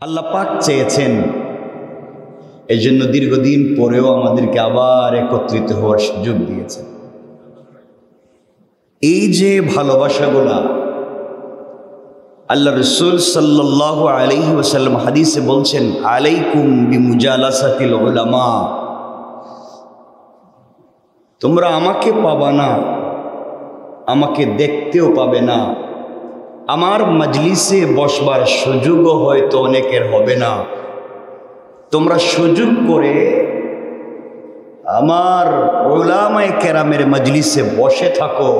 আল্লাহ পাক চেয়েছেন, এই জন্য দীর্ঘদিন পরেও আমাদেরকে আবার একত্রিত হওয়ার সুযোগ দিয়েছেন। এই যে ভালোবাসাগুলা আল্লাহ রাসূল সাল্লাল্লাহু আলাইহি ওয়াসাল্লাম হাদিসে বলছেন, আলাইকুম বিমুজালাসাতিল উলামা, তোমরা আমাকে পাবা না, আমাকে দেখতেও পাবে না, আমার মজলিসে বসবার সুযোগও হয়তো অনেকের হবে না, তোমরা সুযোগ করে আমার উলামায়ে কেরামের মজলিসে বসে থাকো,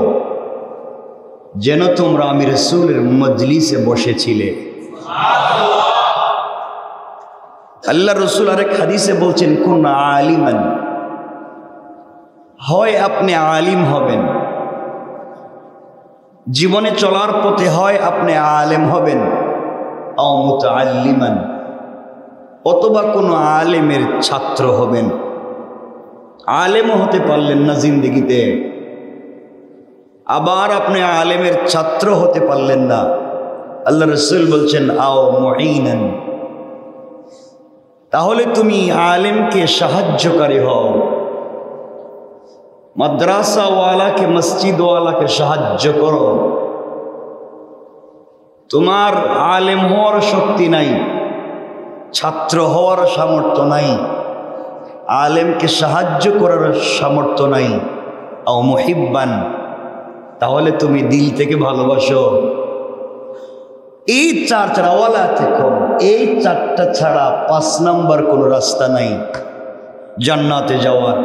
যেন তোমরা আমি রাসূলের মজলিসে বসেছিলে। আল্লাহ রাসূল আরেক হাদিসে বলছেন, কুন আলিমান, হয় আপনি আলিম হবেন, জীবনে চলার পথে হয় আপনি আলেম হবেন, আও মুতাআল্লিমান, অথবা কোনো আলেমের ছাত্র হবেন। আলেমও হতে পারলেন না জিন্দেগিতে, আবার আপনি আলেমের ছাত্র হতে পারলেন না। আল্লাহ রাসূল বলছেন, আও মুঈনান, তাহলে তুমি আলেমকে সাহায্যকারী হও, মাদ্রাসাওয়ালাকে মসজিদওয়ালাকে সাহায্য করো। তোমার আলেম হওয়ার শক্তি নাই, ছাত্র হওয়ার সামর্থ্য নাই, আলেমকে সাহায্য করার সামর্থ্য নাই, আও মুহিব্বান, তাহলে তুমি দিল থেকে ভালোবাসো। এই চার ছাড়া ওয়ালা থেকো, এই চারটা ছাড়া 5 নাম্বার কোনো রাস্তা নাই জান্নাতে যাওয়ার।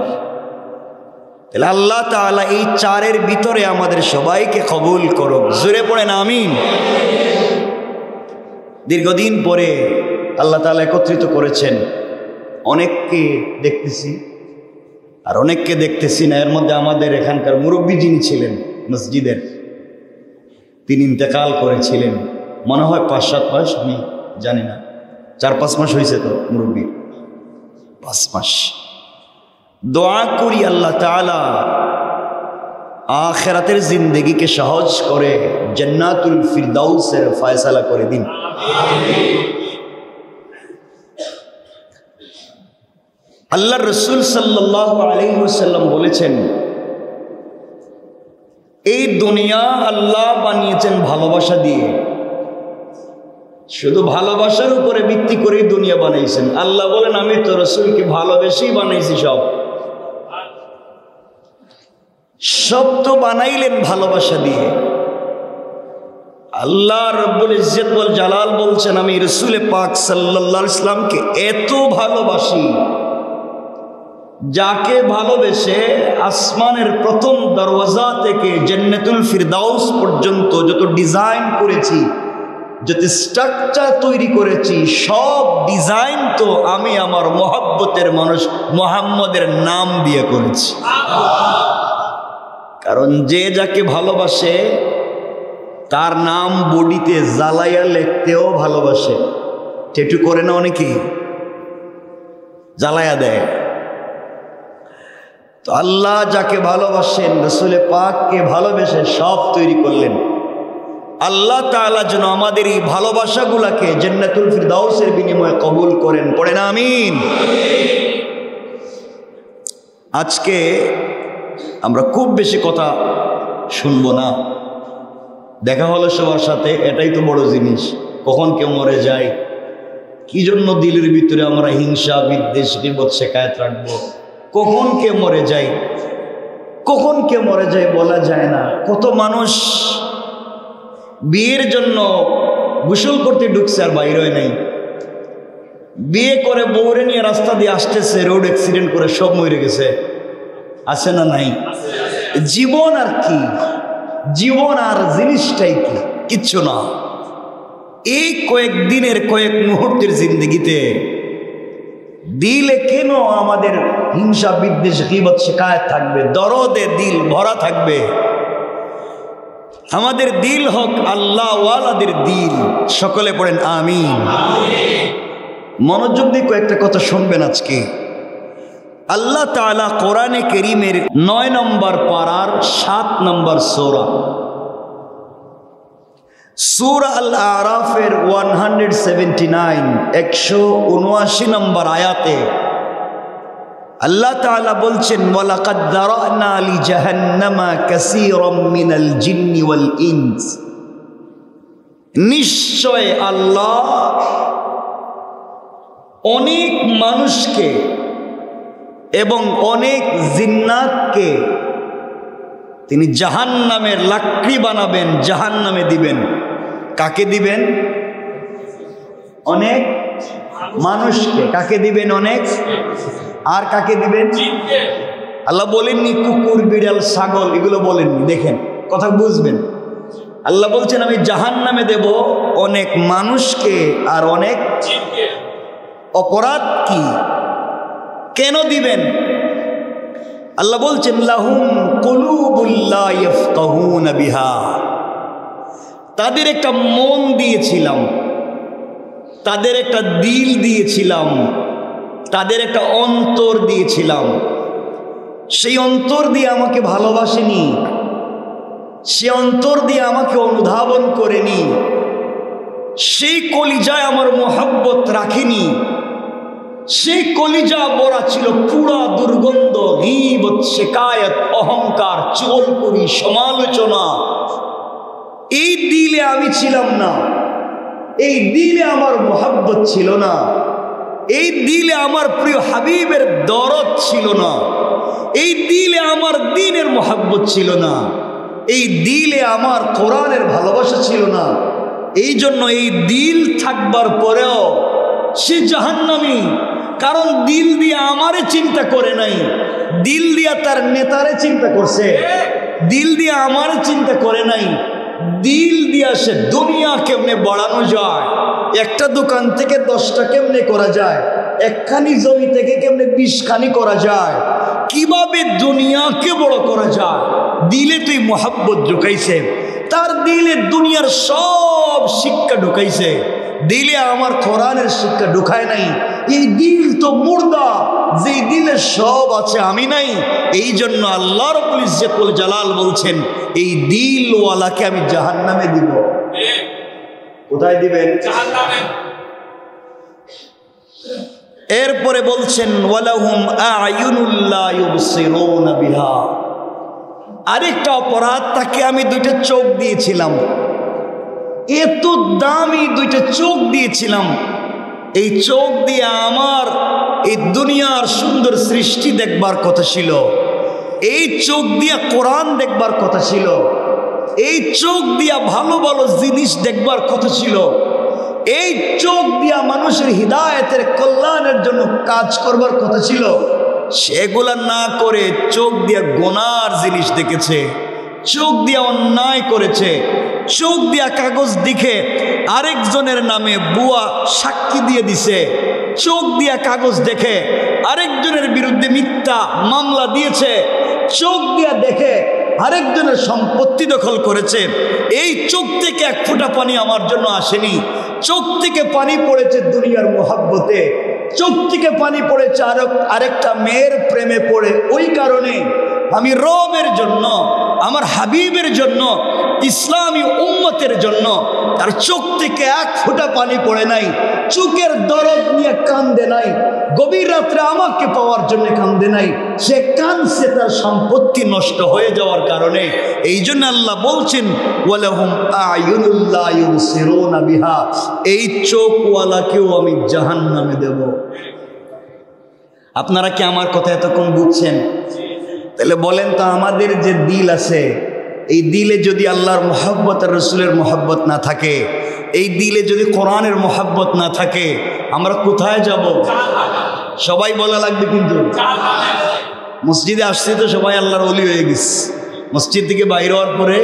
তাহলে আল্লাহ তাআলা এই চারের ভিতরে আমাদের সবাইকে কবুল করুক। জোরে পড়েন আমিন। দীর্ঘদিন পরে আল্লাহ তাআলা একত্রিত করেছেন। অনেককে দেখতেছি আর অনেককে দেখতেছি না। এর মধ্যে আমাদের এখানকার মুরব্বী যিনি ছিলেন মসজিদের, তিনি ইন্তেকাল করেছিলেন মনে হয় 5-7 মাস, আমি জানি না, 4-5 মাস হয়েছে তো মুরব্বী, 5 মাস। দোয়া করি আল্লাহ তাআলা আখিরাতের জিন্দেগিকে সহজ করে জান্নাতুল ফিরদাউসের ফয়সালা করে দিন। আল্লাহ রাসূল সাল্লাল্লাহু আলাইহি ওয়াসাল্লাম বলেছেন, এই দুনিয়া আল্লাহ বানিয়েছেন ভালোবাসা দিয়ে। শুধু ভালোবাসার উপরে ভিত্তি করে দুনিয়া বানাইছেন। আল্লাহ বলেন, আমি তো রাসূলকে ভালোবেসেই বানাইছি। সব তো বানাইলেন ভালোবাসা দিয়ে। আল্লাহ রব্বুল ইজ্জত ওয়াল জালাল বলছেন, আমি রাসূল পাক সাল্লাল্লাহু আলাইহি ওয়াসাল্লামকে এত ভালোবাসি, যাকে ভালোবেসে আসমানের প্রথম দরওয়াজা থেকে জান্নাতুল ফিরদাউস পর্যন্ত যত ডিজাইন করেছি, যত স্ট্রাকচার তৈরি করেছি, সব ডিজাইন তো আমি আমার মহব্বতের মানুষ মুহাম্মদের নাম দিয়ে করেছি। কারণ যে যাকে ভালোবাসে তার নাম বডিতে জ্বালাইয়া লিখতেও ভালোবাসে। ট্যাটু করে না অনেকে, জ্বালাইয়া দেয়। তো আল্লাহ যাকে ভালোবাসেন, রাসূল পাককে ভালোবেসে সব তৈরি করলেন। আল্লাহ তাআলা যেন আমাদের এই ভালোবাসাগুলাকে জান্নাতুল ফিরদাউসের বিনিময়ে কবুল করেন। পড়েন আমিন। আজকে আমরা খুব বেশি কথা শুনবো না, দেখা হলো সবার সাথে, এটাই তো বড় জিনিস। কখন কেউ মরে যায়, কি জন্য দিলের ভিতরে আমরা হিংসা বিদ্বেষ গীবত শিকায়েত রাখবো? কখন কে মরে যায়, কখন কে মরে যায় বলা যায় না। কত মানুষ বিয়ের জন্য গোসল করতে ঢুকছে আর বাইরে নাই, বিয়ে করে বউরে নিয়ে রাস্তা দিয়ে আসতেছে, রোড অ্যাক্সিডেন্ট করে সব মরে গেছে। আছে না নাই? জীবন আর কি, জীবন আর জিনিসটাই কি, কিচ্ছু না। এই কয়েকদিনের কয়েক মুহূর্তের জিন্দগিতে দিলে কেন আমাদের হিংসা বিদ্বেষ গীবত শিকায়েত থাকবে? দরদে দিল ভরা থাকবে। আমাদের দিল হোক আল্লাহ ওয়ালাদের দিল। সকলে পড়েন আমিন। মনোযোগ দিয়ে কয়েকটা কথা শুনবেন আজকে। আল্লাহ তাআলা কোরআনে কারীমের 9 নম্বর পারার 7 নম্বর সূরা সূরা আল আরাফের 179 179 নম্বর আয়াতে আল্লাহ তাআলা বলছেন ওয়ালাকাদ যারানা লি জাহান্নামা কাসীরাম মিনাল জিন্নি ওয়াল ইনস, নিশ্চয় আল্লাহ অনেক মানুষকে এবং অনেক জিন্নাতকে তিনি জাহান্নামের লাকড়ি বানাবেন, জাহান্নামে দিবেন। কাকে দিবেন? অনেক মানুষকে। কাকে দিবেন? অনেক। আর কাকে দিবেন? আল্লাহ বলেননি কুকুর, বিড়াল, ছাগল, এগুলো বলেননি। দেখেন, কথা বুঝবেন। আল্লাহ বলছেন আমি জাহান্নামে দেব অনেক মানুষকে আর অনেক জিনকে। অপরাধ কি? কেন দিবেন? আল্লাহ বলছেন লাহুম কুলুবুল লা ইয়াফকাহুনা বিহা, তাদের একটা মন দিয়েছিলাম, তাদের একটা দিল দিয়েছিলাম, তাদের একটা অন্তর দিয়েছিলাম। সেই অন্তর দিয়ে আমাকে ভালোবাসেনি, সে অন্তর দিয়ে আমাকে অনুধাবন করেনি, সেই কলিজায় আমার মোহাব্বত রাখেনি। সেই কলিজা বড়া ছিল পুরা দুর্গন্ধ, গীবত, শিকায়ত, অহংকার, চুগলখড়ি, সমালোচনা। এই দিলে আমি ছিলাম না, এই দিলে আমার মোহাব্বত ছিল না, এই দিলে আমার প্রিয় হাবিবের দরদ ছিল না, এই দিলে আমার দ্বীনের মোহাব্বত ছিল না, এই দিলে আমার কোরআনের ভালোবাসা ছিল না। এই জন্য এই দিল থাকবার পরেও সে জাহান্নামী, কারণ দিল দিয়ে আমারে চিন্তা করে নাই, দিল দিয়া তার নেতারে চিন্তা করছে, দিল দিয়ে আমারে চিন্তা করে নাই। দিল দিয়া সে দুনিয়া কেমনে বাড়ানো যায়, একটা দোকান থেকে 10টা কেমনে করা যায়, একখানি জমি থেকে কেমনে 20খানি করা যায়, কিভাবে দুনিয়াকে বড় করা যায়, দিলে তুই মোহাব্বত ঢুকাইছে। তার দিলে দুনিয়ার সব শিক্ষা ঢুকাইছে, দিলে আমার কোরআনের শিক্ষা ঢুকায় নাই। এই দিল তো মুর্দা, যে দিলে সব আছে আমি নাই। এই জন্য আল্লাহ রাব্বুল ইজ্জতুল জালাল বলছেন এই দিলওয়ালাকে আমি জাহান্নামে দিব। কোথায় দিবেন? জাহান্নামে। এরপরে বলছেন ওয়ালাহুম আ'য়ুনুল লা ইউবসিরুনা বিহা, আরেকটা অপরাধ, তাকে আমি 2টা চোখ দিয়েছিলাম, এত দামি 2টা চোখ দিয়েছিলাম। এই চোখ দিয়ে আমার এই দুনিয়ার সুন্দর সৃষ্টি দেখবার কথা ছিল, এই চোখ দিয়ে কোরআন দেখবার কথা ছিল, এই চোখ দিয়া ভালো ভালো জিনিস দেখবার কথা ছিল, এই চোখ দিয়া মানুষের হিদায়াতের কল্যাণের জন্য কাজ করবার কথা ছিল। সেগুলা না করে চোখ দিয়া গুনার জিনিস দেখেছে, চোখ দিয়া অন্যায় করেছে, চোখ দিয়া কাগজ দেখে আরেকজনের নামে বুয়া সাক্ষী দিয়ে দিছে, চোখ দিয়া কাগজ দেখে আরেকজনের বিরুদ্ধে মিথ্যা মামলা দিয়েছে, চোখ দিয়া দেখে আরেকজনের সম্পত্তি দখল করেছে। এই চোখ থেকে এক ফোঁটা পানি আমার জন্য আসেনি, চোখ থেকে পানি পড়েছে দুনিয়ার মোহাব্বতে, চোখ থেকে পানি পড়েছে আরেকটা মেয়ের প্রেমে পড়ে। ওই কারণে আমি রবের জন্য, আমার হাবিবের জন্য, ইসলামী উম্মতের জন্য তার চোখ থেকে এক ফোঁটা পানি পড়ে নাই, চোখের দরদ নিয়ে কান্দে নাই, গভীর রাত্রে আমাকে পাওয়ার জন্য কান্দে নাই, সে কাঁদছে তার সম্পত্তি নষ্ট হয়ে যাওয়ার কারণে। এই জন্য আল্লাহ বলছেন ওয়ালাহুম আ'য়ুনুল লা ইউবসিরুনা বিহা, এই চোখওয়ালাকেও আমি জাহান্নামে দেব। আপনারা কি আমার কথা এতক্ষণ বুঝছেন? তাহলে বলেন তো, আমাদের যে দিল আছে, এই দিলে যদি আল্লাহর মোহাব্বত আর রসুলের মোহাব্বত না থাকে, এই দিলে যদি কোরআনের মোহাব্বত না থাকে, আমরা কোথায় যাব? সবাই বলা লাগবে কিন্তু। মসজিদে আসছে তো সবাই আল্লাহর ওলি হয়ে গেছে, মসজিদ থেকে বাইরে হওয়ার পরে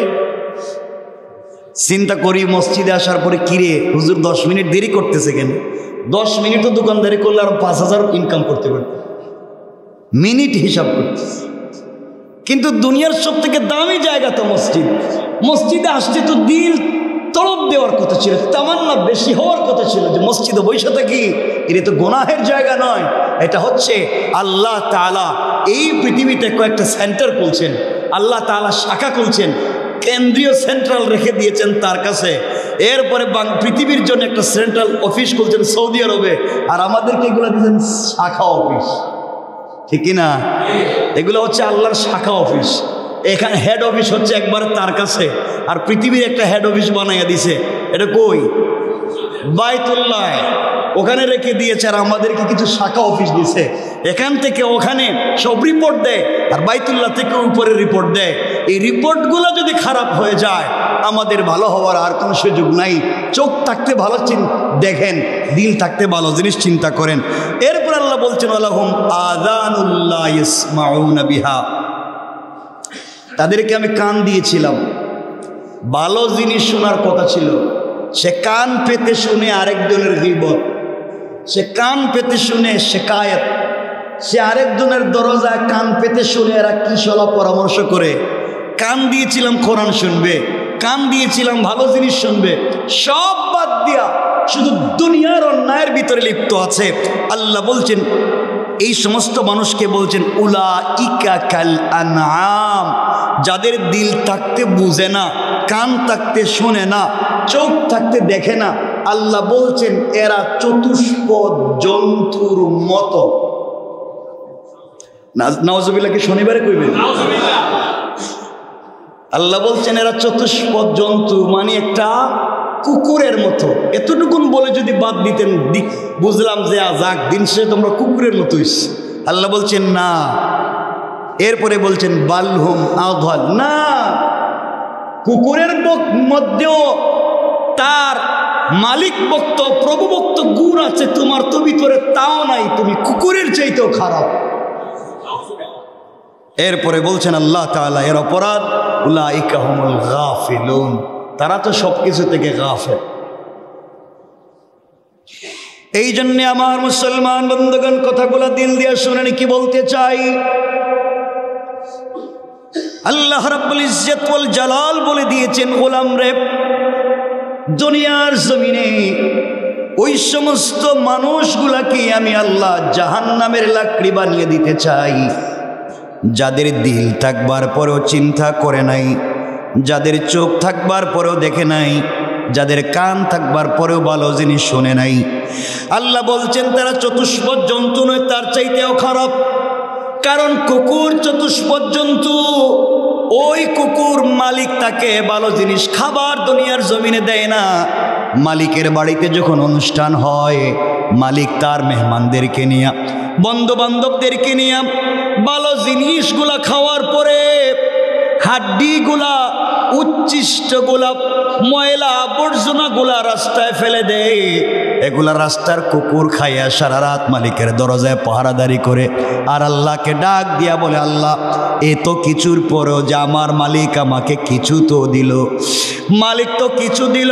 চিন্তা করি মসজিদে আসার পরে কিরে হুজুর 10 মিনিট দেরি করতেছে কেন? 10 মিনিটও দোকানদারি করলে আর 5000 ইনকাম করতে পারত, মিনিট হিসাব করতেছে। কিন্তু দুনিয়ার সব থেকে দামি জায়গা তো মসজিদ, মসজিদে আসতে তো দিল তরফ দেওয়ার কথা ছিল, তামান্না বেশি হওয়ার কথা ছিল যে মসজিদে বসে থাকি, এটা তো গুনাহের জায়গা নয়, এটা হচ্ছে আল্লাহ তাআলা এই পৃথিবীতে কয়েকটা সেন্টার খুলছেন, আল্লাহ তাআলা শাখা খুলছেন, কেন্দ্রীয় সেন্ট্রাল রেখে দিয়েছেন তার কাছে। এরপরে পৃথিবীর জন্য একটা সেন্ট্রাল অফিস খুলছেন সৌদি আরবে, আর আমাদেরকে এগুলো দিয়েছেন শাখা অফিস। ঠিক না? এগুলো হচ্ছে আল্লাহর শাখা অফিস। এখানে হেড অফিস হচ্ছে একবার তার কাছে, আর পৃথিবীর একটা হেড অফিস বানাইয়া দিছে। এটা কই? বাইতুল্লাহ, ওখানে রেখে দিয়েছে, আর আমাদেরকে কিছু শাখা অফিস দিছে। এখান থেকে ওখানে সব রিপোর্ট দেয়, আর বাইতুল্লাহ থেকে উপরে রিপোর্ট দেয়। এই রিপোর্টগুলো যদি খারাপ হয়ে যায়, আমাদের ভালো হওয়ার আর কোনো সুযোগ নাই। চোখ থাকতে ভালো দেখেন, দিল থাকতে ভালো জিনিস চিন্তা করেন। এরপর আল্লাহ বলছেন আলাহুম আযানুল্লাহ ইয়াসমাউনা বিহা, তাদেরকে আমি কান দিয়েছিলাম, ভালো জিনিস শোনার কথা ছিল, সে কান পেতে শুনে আরেকজনের গীবত, সে কান পেতে শুনে শিকায়েত, সে আরেকজনের দরজায় কান পেতে শুনে এরা কি সলা পরামর্শ করে। কান দিয়েছিলাম কোরআন শুনবে, কান দিয়েছিলাম ভালো জিনিস শুনবে, সব বাদ দিয়া শুধু দুনিয়ার অন্যায়ের ভিতরে লিপ্ত আছে। আল্লাহ বলছেন এই সমস্ত মানুষকে বলছেন উলাইকা কাল আনআম, যাদের দিল থাকতে বুঝে না, কান থাকতে শোনে না, চোখ থাকতে দেখে না, আল্লাহ বলছেন এরা চতুষ্পদ জন্তুর মতো। নাউজুবিল্লাহ, কি শনিবারে কইবেন? আল্লাহ বলছেন এরা চতুষ্পদ জন্তু, মানে একটা কুকুরের মতো। এতটুকুন বলে যদি বাদ দিতেন বুঝলাম যে যাক দিন সে তোমরা কুকুরের মতোই। আল্লাহ বলছেন না, এরপরে বলছেন বালহুম আযাল, না, কুকুরের মধ্যেও তার মালিক ভক্ত প্রভু ভক্ত গুণ আছে, তোমার তো ভিতরে তাও নাই, তুমি কুকুরের চাইতেও খারাপ। এরপরে বলছেন আল্লাহ তাআলা এর অপরাধ উলাইকা হুমুল গাফিলুন, তারা তো সবকিছু থেকে গাফেল। এই জন্য আমার মুসলমান বন্ধুগণ কথাগুলো দিল দিয়ে শুনেন কি বলতে চাই। আল্লাহ রাব্বুল ইজ্জত ওয়াল জালাল বলে দিয়েছেন গোলাম রে, দুনিয়ার জমিনে ওই সমস্ত মানুষগুলাকে আমি আল্লাহ জাহান্নামের লাকড়ি বানিয়ে দিতে চাই, যাদের দিল থাকবার পরেও চিন্তা করে নাই, যাদের চোখ থাকবার পরেও দেখে নাই, যাদের কান থাকবার পরেও ভালো জিনিস শোনে নাই। আল্লাহ বলছেন তারা চতুষ্পদ জন্তু নয়, তার চাইতেও খারাপ। কারণ কুকুর চতুষ্পদ জন্তু, ওই কুকুর মালিক তাকে ভালো জিনিস খাবার দুনিয়ার জমিনে দেয় না। মালিকের বাড়িতে যখন অনুষ্ঠান হয়, মালিক তার মেহমানদেরকে নিয়ে, বন্ধু বান্ধবদেরকে নিয়ে ভালো জিনিসগুলা খাওয়ার পরে হাড্ডিগুলা, উচ্ছিষ্টগুলা, ময়লা আবর্জনাগুলা রাস্তায় ফেলে দেয়। এগুলা রাস্তার কুকুর খাইয়া সারা রাত মালিকের দরজায় পাহারাদারি করে, আর আল্লাহকে ডাক দিয়া বলে আল্লাহ এত কিছুর পরেও যে আমার মালিক আমাকে কিছু তো দিল, মালিক তো কিছু দিল।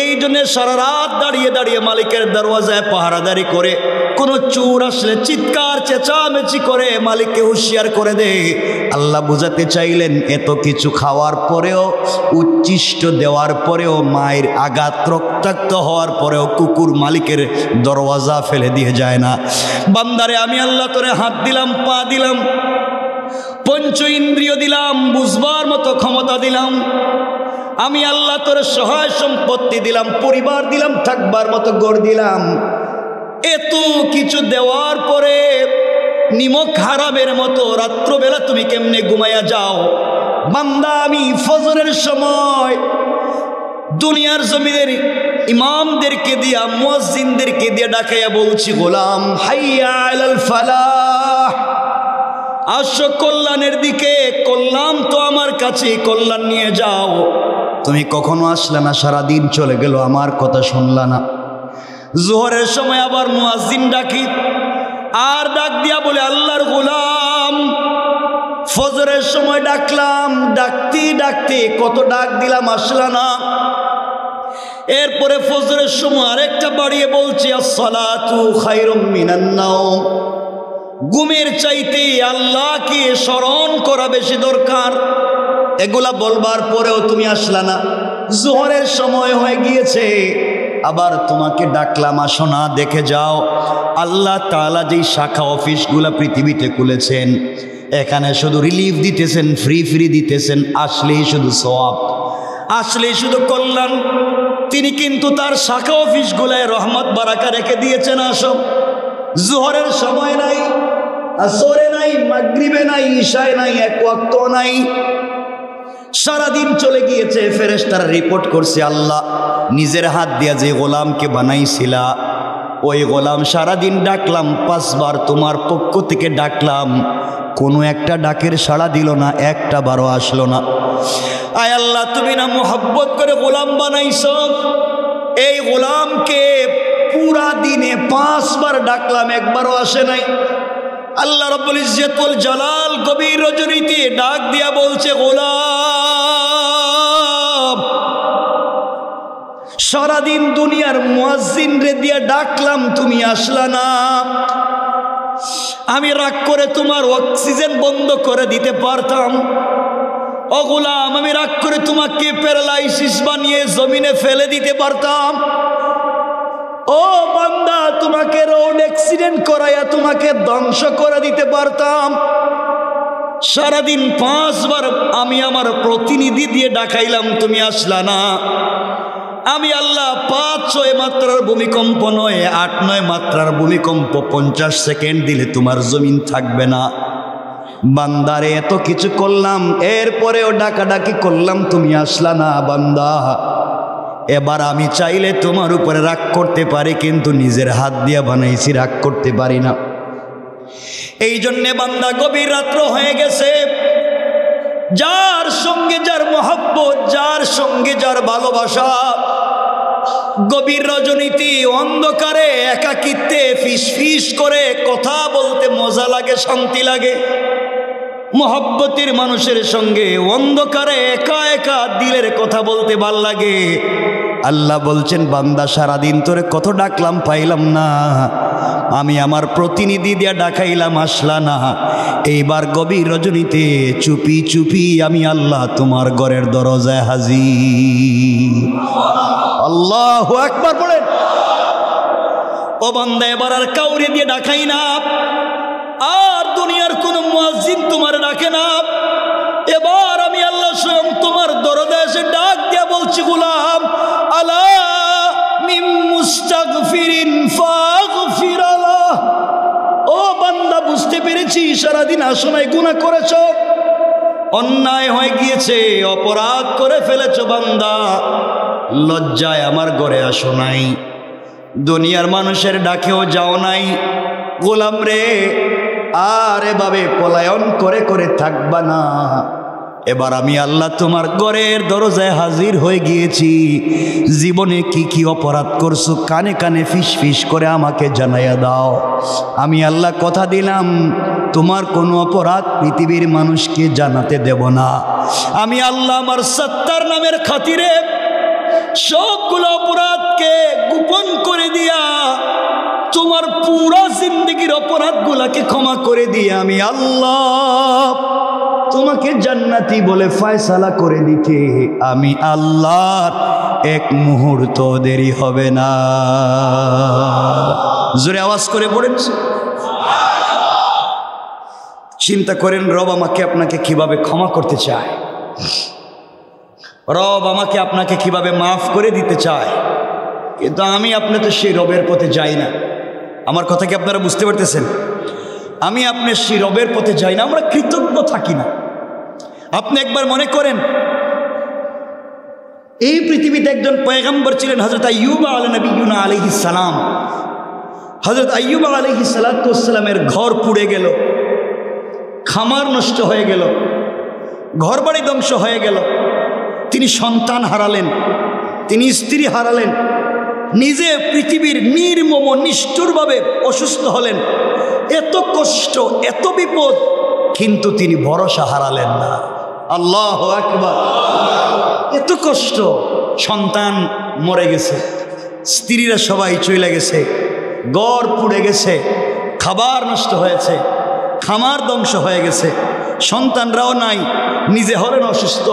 এই জন্য সারা রাত দাঁড়িয়ে দাঁড়িয়ে মালিকের দরওয়াজায় পাহারাদারি করে, কোনো চোর আসলে চিৎকার চেঁচামেচি করে মালিককে হুঁশিয়ার করে দেয়। আল্লাহ বুঝাতে চাইলেন এত কিছু খাওয়ার পরেও, উচ্ছিষ্ট দেওয়ার পরেও, মায়ের আঘাত রক্তাক্ত হওয়ার পরেও কুকুর মালিকের দরওয়াজা ফেলে দিয়ে যায় না। বান্দারে আমি আল্লাহ তোরে হাত দিলাম, পা দিলাম, পঞ্চ ইন্দ্রিয় দিলাম, বুঝবার মতো ক্ষমতা দিলাম, আমি আল্লাহ তোরে সহায় সম্পত্তি দিলাম, পরিবার দিলাম, থাকবার মতো ঘর দিলাম। এত কিছু দেওয়ার পরে নিমক হারামের মতো রাত্রবেলা তুমি কেমনে ঘুমাইয়া যাও? বান্দা আমি ফজরের সময় দুনিয়ার জমিনের ইমামদেরকে দিয়া, মুয়াজ্জিনদেরকে দিয়া ডাকাইয়া বলছি গোলাম হাইয়া আলাল ফালাহ, আসো কল্যাণের দিকে, কল্যাণ তো আমার কাছে, কল্যাণ নিয়ে যাও। তুমি কখনো আসলে না, সারাদিন চলে গেল, আমার কথা শুনলা না। জোহরের সময় আবার মুয়াজ্জিন ডাকি, আর ডাক দিয়া বলে আল্লাহর গোলাম, ফজরের সময় ডাকলাম, ডাকতে ডাকতে কত ডাক দিলাম, আসলা না। এরপরে ফজরের সময় আরেকটা বাড়িয়ে বলছি আসসালাতু খায়রুম মিনান নাওম, ঘুমের চাইতে আল্লাহকে স্মরণ করা বেশি দরকার। এগুলা বলবার পরেও তুমি আসলা না। জোহরের সময় হয়ে গিয়েছে, আবার তোমাকে ডাকলাম, আসো না, দেখে যাও আল্লাহ তাআলা যেই শাখা অফিসগুলা পৃথিবীতে খুলেছেন, এখানে শুধু রিলিফ দিতেছেন, ফ্রি দিতেছেন, আসলেই শুধু সওয়াব, আসলেই শুধু কল্যাণ। তিনি কিন্তু তার শাখা অফিসগুলায় রহমত বারাকা রেখে দিয়েছেন। আসো, জোহরের সময় নাই, আসরে নাই, মাগরিবে নাই, ইশায় নাই, এক ওয়াক্ত নাই, সারাদিন চলে গিয়েছে। ফেরেশতারা রিপোর্ট করছে, আল্লাহ নিজের হাত দিয়া যে গোলামকে বানাইছিলা ওই গোলাম সারাদিন ডাকলাম, 5 বার তোমার পক্ষ থেকে ডাকলাম, কোনো একটা ডাকের সাড়া দিল না, একটা বারও আসলো না। আয় আল্লাহ, তুমি না মোহাব্বত করে গোলাম বানাইছো, এই গোলামকে পুরা দিনে 5 বার ডাকলাম, একবারও আসে নাই। আল্লাহ রাব্বুল ইজ্জত ওয়াল জালাল গভীর রজনীতে ডাক দিয়া বলছে, গোলাম, সারাদিন দুনিয়ার মুয়াজ্জিন রে দিয়া ডাকলাম, তুমি আসলা না। আমি রাগ করে তোমার অক্সিজেন বন্ধ করে দিতে পারতাম। ও গোলাম, আমি রাগ করে তোমাকে প্যারালাইসিস বানিয়ে জমিনে ফেলে দিতে পারতাম। ও বান্দা, তোমাকে রোড অ্যাক্সিডেন্ট করাইয়া তোমাকে ধ্বংস করে দিতে পারতাম। সারাদিন 5 বার আমি আমার প্রতিনিধি দিয়ে ডাকাইলাম, তুমি আসলা না। আমি আল্লাহ 5-6 মাত্রার ভূমিকম্প নয়, 8-9 মাত্রার ভূমিকম্প 50 সেকেন্ড দিলে তোমার জমিন থাকবে না। বান্দারে এত কিছু করলাম, এরপরেও ডাকাডাকি করলাম, তুমি আসলা না। বান্দা, এবার আমি চাইলে তোমার উপরে রাগ করতে পারি, কিন্তু নিজের হাত দিয়া বানাইছি, রাগ করতে পারি না। এই জন্যে বান্দা, গভীর রাত্র হয়ে গেছে, যার সঙ্গে যার মহব্বত, যার সঙ্গে যার ভালোবাসা, গভীর রজনীতি অন্ধকারে একাকিত্বে ফিস ফিস করে কথা বলতে মজা লাগে, শান্তি লাগে। মহব্বতের মানুষের সঙ্গে অন্ধকারে একা একা দিলের কথা বলতে ভাল লাগে। আল্লাহ বলছেন, বান্দা সারাদিন তোরে কত ডাকলাম, পাইলাম না। আমি আমার প্রতিনিধি দিয়া ডাকাইলাম, আসলা না। এইবার গভীর রজনীতে চুপি চুপি আমি আল্লাহ তোমার ঘরের দরজায় হাজির। আল্লাহু আকবার বলেন। ও বান্দা, এবার আর কাউরে দিয়ে ডাকাই না, আর দুনিয়ার কোন মুয়াজ্জিন তোমার ডাকে না। এবার আমি আল্লাহ স্বয়ং তোমার দরজায় এসে ডাক দিয়া বলছি, গোলাম, আলা মিন মুস্তাগফিরিন ফাগফির আলাহ। ও বান্দা, বুঝতে পেরেছি সারাদিন আসো নাই, গুনাহ করেছো, অন্যায় হয়ে গিয়েছে, অপরাধ করে ফেলেছো। বান্দা, লজ্জায় আমার ঘরে আসো নাই, দুনিয়ার মানুষের ডাকেও যাও নাই। গোলাম রে, আর এভাবে পলায়ন করে করে থাকবা না। এবার আমি আল্লাহ তোমার ঘরের দরজায় হাজির হয়ে গিয়েছি। জীবনে কি কি অপরাধ করছো কানে কানে ফিস ফিস করে আমাকে জানাইয়া দাও। আমি আল্লাহ কথা দিলাম, তোমার কোনো অপরাধ পৃথিবীর মানুষকে জানাতে দেব না। আমি আল্লাহ আমার সত্তার নামের খাতিরে সবগুলো অপরাধকে গোপন করে দিয়া তোমার পুরো জিন্দগির অপরাধগুলাকে ক্ষমা করে দিয়ে আমি আল্লাহ তোমাকে জান্নাতি বলে ফয়সালা করে দিতে আমি আল্লাহর এক মুহূর্ত দেরি হবে না। জোরে আওয়াজ করে পড়েন। চিন্তা করেন, রব আমাকে আপনাকে কিভাবে ক্ষমা করতে চায়, রব আমাকে আপনাকে কিভাবে মাফ করে দিতে চায়। কিন্তু আমি আপনি তো সেই রবের পথে যাই না। আমার কথা কি আপনারা বুঝতে পারতেছেন? আমি আপনি সেই রবের পথে যাই না, আমরা কৃতজ্ঞ থাকি না। আপনি একবার মনে করেন, এই পৃথিবীতে একজন পয়গম্বর ছিলেন, হযরত আইয়ুব আলাইহিস সালাম। হযরত আইয়ুব আলাইহিস সালামের ঘর পুড়ে গেল, খামার নষ্ট হয়ে গেল, ঘরবাড়ি ধ্বংস হয়ে গেল, তিনি সন্তান হারালেন, তিনি স্ত্রী হারালেন, নিজে পৃথিবীর নির্মম নিষ্ঠুরভাবে অসুস্থ হলেন। এত কষ্ট, এত বিপদ, কিন্তু তিনি ভরসা হারালেন না। আল্লাহু আকবার। এত কষ্ট, সন্তান মরে গেছে, স্ত্রীরা সবাই চলে গেছে, ঘর পুড়ে গেছে, খাবার নষ্ট হয়েছে, খামার ধ্বংস হয়ে গেছে, সন্তানরাও নাই, নিজে হলেন অসুস্থ।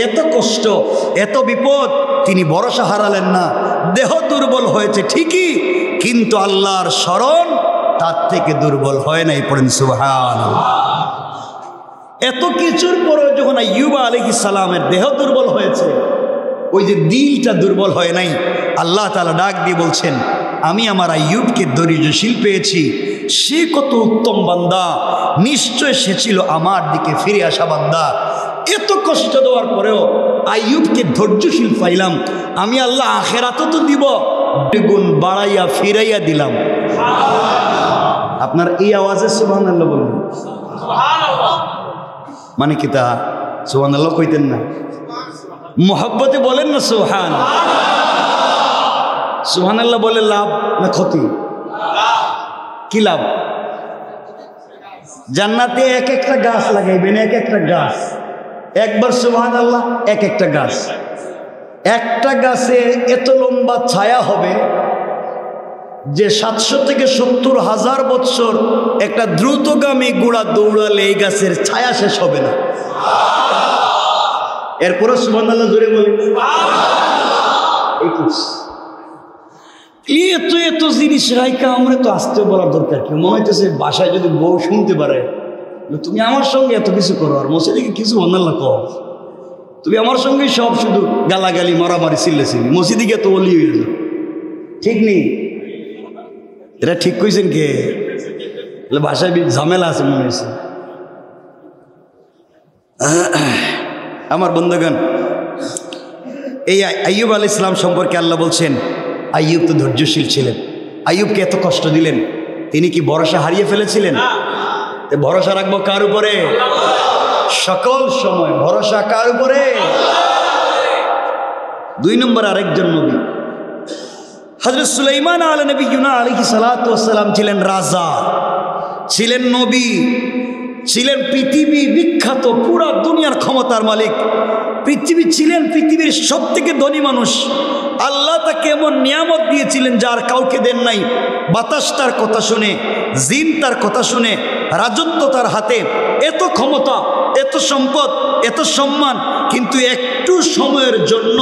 এত কষ্ট, এত বিপদ, তিনি ভরসা হারালেন না। দেহ দুর্বল হয়েছে ঠিকই, কিন্তু আল্লাহর স্মরণ তার থেকে দুর্বল হয় নাই। পড়েন সুবহানাল্লাহ। এত কিছুর পরে যখন আইয়ুব আলাইহিস সালামের দেহ দুর্বল হয়েছে, ওই যে দিলটা দুর্বল হয় নাই। আল্লাহ তাআলা ডাক দিয়ে বলছেন, আমি আমার আইয়ুবকে ধৈর্যশীল পেয়েছি। সে কত উত্তম বান্দা, নিশ্চয় সে ছিল আমার দিকে ফিরে আসা বান্দা। এত কষ্ট দেওয়ার পরেও আইয়ুবকে ধৈর্যশীল পাইলাম। আমি আল্লাহ আখিরাতও তো দিব, দ্বিগুণ বাড়াইয়া ফিরাইয়া দিলাম। আপনার এই আওয়াজে সুবহানাল্লাহ বলুন। মানে কি তা সুবহানাল্লাহ কইতেন না? মোহাব্বতে বলেন না সুবহানাল্লাহ। সুবহানাল্লাহ বলে লাভ না ক্ষতি? কি লাভ? জান্নাতে এক একটা গাছ লাগাইবেন, এক একটা গাছ, একবার সুবহানাল্লাহ এক একটা গাছ। একটা গাছে এত লম্বা ছায়া হবে যে 700 থেকে 70,000 বৎসর একটা দ্রুতগামী ঘোড়া দৌড়ালে এই গাছের ছায়া শেষ হবে না। এরপরে সুবহানাল্লাহ জোরে বলে এত জিনিস রাইকা আমরা তো আসতে বলার দরকার কি? মনে হইতেছে বাসায় যদি বউ শুনতে পারে, তুমি আমার সঙ্গে এত কিছু করো আর মসজিদে কিছু সুবহানাল্লাহ কও, তুমি আমার সঙ্গে সব শুধু গালাগালি মারামারি চিল্লাচিল্লি, মসজিদে গিয়ে তো ওলি হয়ে যাও। ঠিক নেই? এটা ঠিক কইছেন কে? ভাষায় ঝামেলা আছে মনে হয়েছে। আমার বন্ধুগণ, এই আইয়ুব আলাইহিস সালাম সম্পর্কে আল্লাহ বলছেন, আইয়ুব তো ধৈর্যশীল ছিলেন। আইয়ুবকে এত কষ্ট দিলেন, তিনি কি ভরসা হারিয়ে ফেলেছিলেন? ভরসা রাখবো কার উপরে? সকল সময় ভরসা কার উপরে? 2 নম্বর আরেকজন নবী হযরত সুলাইমান আলাইহিস সালাতু ওয়াস সালাম ছিলেন রাজা, ছিলেন নবী, ছিলেন পৃথিবী বিখ্যাত, পুরা দুনিয়ার ক্ষমতার মালিক। ছিলেন পৃথিবীর সবথেকে ধনী মানুষ। আল্লাহ তাকে এমন নিয়ামত দিয়েছিলেন যার কাউকে দেন নাই। বাতাস তার কথা শুনে, জিন তার কথা শুনে, রাজত্ব তার হাতে, এত ক্ষমতা, এত সম্পদ, এত সম্মান, কিন্তু একটু সময়ের জন্য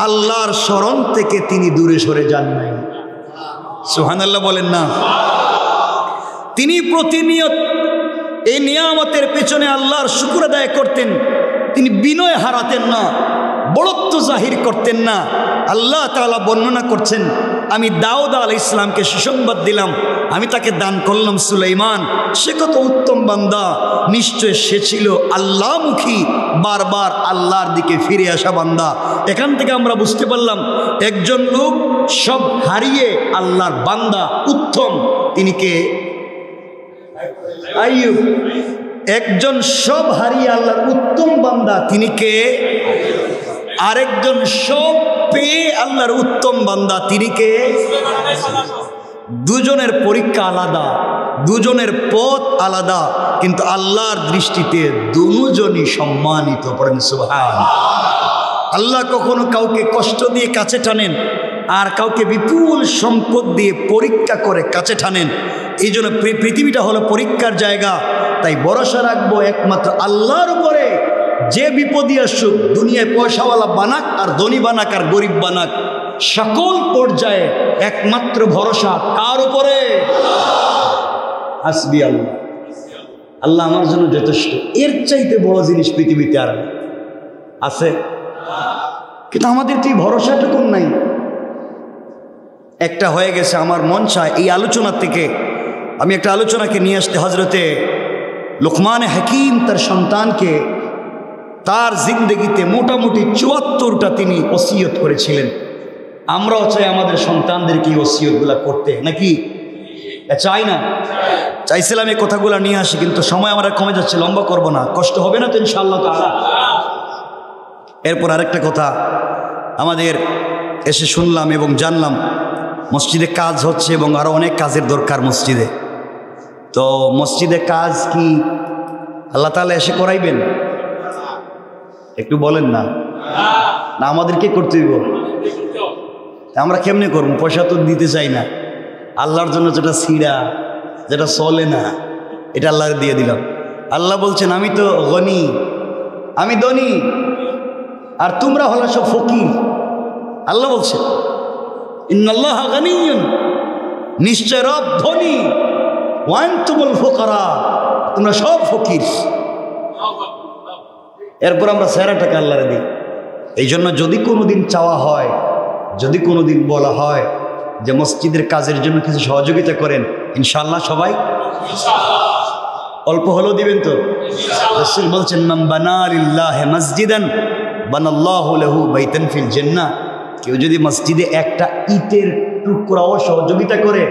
আল্লাহর স্মরণ থেকে তিনি দূরে সরে যান নাই। সুবহানাল্লাহ বলেন না? তিনি প্রতিনিয়ত এই নিয়ামতের পেছনে আল্লাহর শুকর আদায় করতেন। তিনি বিনয় হারাতেন না, বড়ত্ব জাহির করতেন না। আল্লাহ তাআলা বর্ণনা করছেন, আমি দাউদ আলাইহিস সালামকে সুসংবাদ দিলাম, আমি তাকে দান করলাম সুলাইমান। সে কত উত্তম বান্দা, নিশ্চয় সে ছিল আল্লাহমুখী, বারবার আল্লাহর দিকে ফিরে আসা বান্দা। এখান থেকে আমরা বুঝতে পারলাম একজন লোক সব হারিয়ে আল্লাহর বান্দা, উত্তম, তিনি কে? আইয়ুব। একজন সব হারিয়ে আল্লাহর উত্তম বান্দা, তিনি কে? আরেকজন সব পেয়ে আল্লাহর উত্তম বান্দা, তিনি কে? দুজনের পরীক্ষা আলাদা, দুজনের পথ আলাদা, কিন্তু আল্লাহর দৃষ্টিতে দুজনই সম্মানিত। পড়েন সুবহানাল্লাহ। আল্লাহ কখনো কাউকে কষ্ট দিয়ে কাছে টানেন, আর কাউকে বিপুল সম্পদ দিয়ে পরীক্ষা করে কাছে টানেন। এই জন্য পৃথিবীটা হলো পরীক্ষার জায়গা। তাই ভরসা রাখবো একমাত্র আল্লাহর উপরে। যে বিপদই আসুক, দুনিয়ায় পয়সাওয়ালা বানাক আর ধনী বানাক আর গরিব বানাক, সকল পর্যায়ে একমাত্র ভরসা কার উপরে? হাসবি আল্লাহ, আল্লাহ আমার জন্য যথেষ্ট। এর চাইতে বড় জিনিস পৃথিবীতে আর আছে? কিন্তু আমাদের তো এই ভরসাটুকু নাই। একটা হয়ে গেছে, আমার মন চায় এই আলোচনা থেকে আমি একটা আলোচনাকে নিয়ে আসতে। হজরতে লুকমান হাকিম তার সন্তানকে তার জিন্দগিতে মোটামুটি 74টা তিনি ওসিয়ত করেছিলেন। আমরাও চাই আমাদের সন্তানদেরকে এই ওসিয়তগুলো করতে, নাকি চাই না? চাইছিলাম এই কথাগুলো নিয়ে আসি, কিন্তু সময় আমার কমে যাচ্ছে, লম্বা করব না, কষ্ট হবে না তো ইনশাআল্লাহ তাআলা। এরপর আরেকটা কথা আমাদের এসে শুনলাম এবং জানলাম, মসজিদে কাজ হচ্ছে এবং আরও অনেক কাজের দরকার মসজিদে। তো মসজিদে কাজ কি আল্লাহ তাআলা এসে করাইবেন? একটু বলেন না। না আমাদেরকে করতে হইব? আমরা কেমনে করব? পয়সা তো দিতে চাই না। আল্লাহর জন্য যেটা ছিঁড়া, যেটা চলে না, এটা আল্লাহর দিয়ে দিলাম। আল্লাহ বলছেন, আমি তো গনি, আমি ধনী, আর তোমরা হলো সব ফকির। আল্লাহ বলছে, ইন্নাল্লাহা গানিয়্যুন, নিশ্চয় রব ধনী, ওয়া আনতুমুল ফুকারা, তোমরা সব ফকির। এরপর আমরা সেরাটাকে আল্লাহরে দিই। এই জন্য যদি কোনোদিন চাওয়া হয়, যদি কোনোদিন বলা হয় যে মসজিদের কাজের জন্য কিছু সহযোগিতা করেন, ইনশাআল্লাহ সবাই অল্প হলেও দিবেন তো। রাসূল বলছেন মান বানা লিল্লাহি মাসজিদান বানাল্লাহু লাহু বাইতান ফিল জান্নাহ। কেউ যদি মসজিদে একটা ইটের টুকরাও সহযোগিতা করে,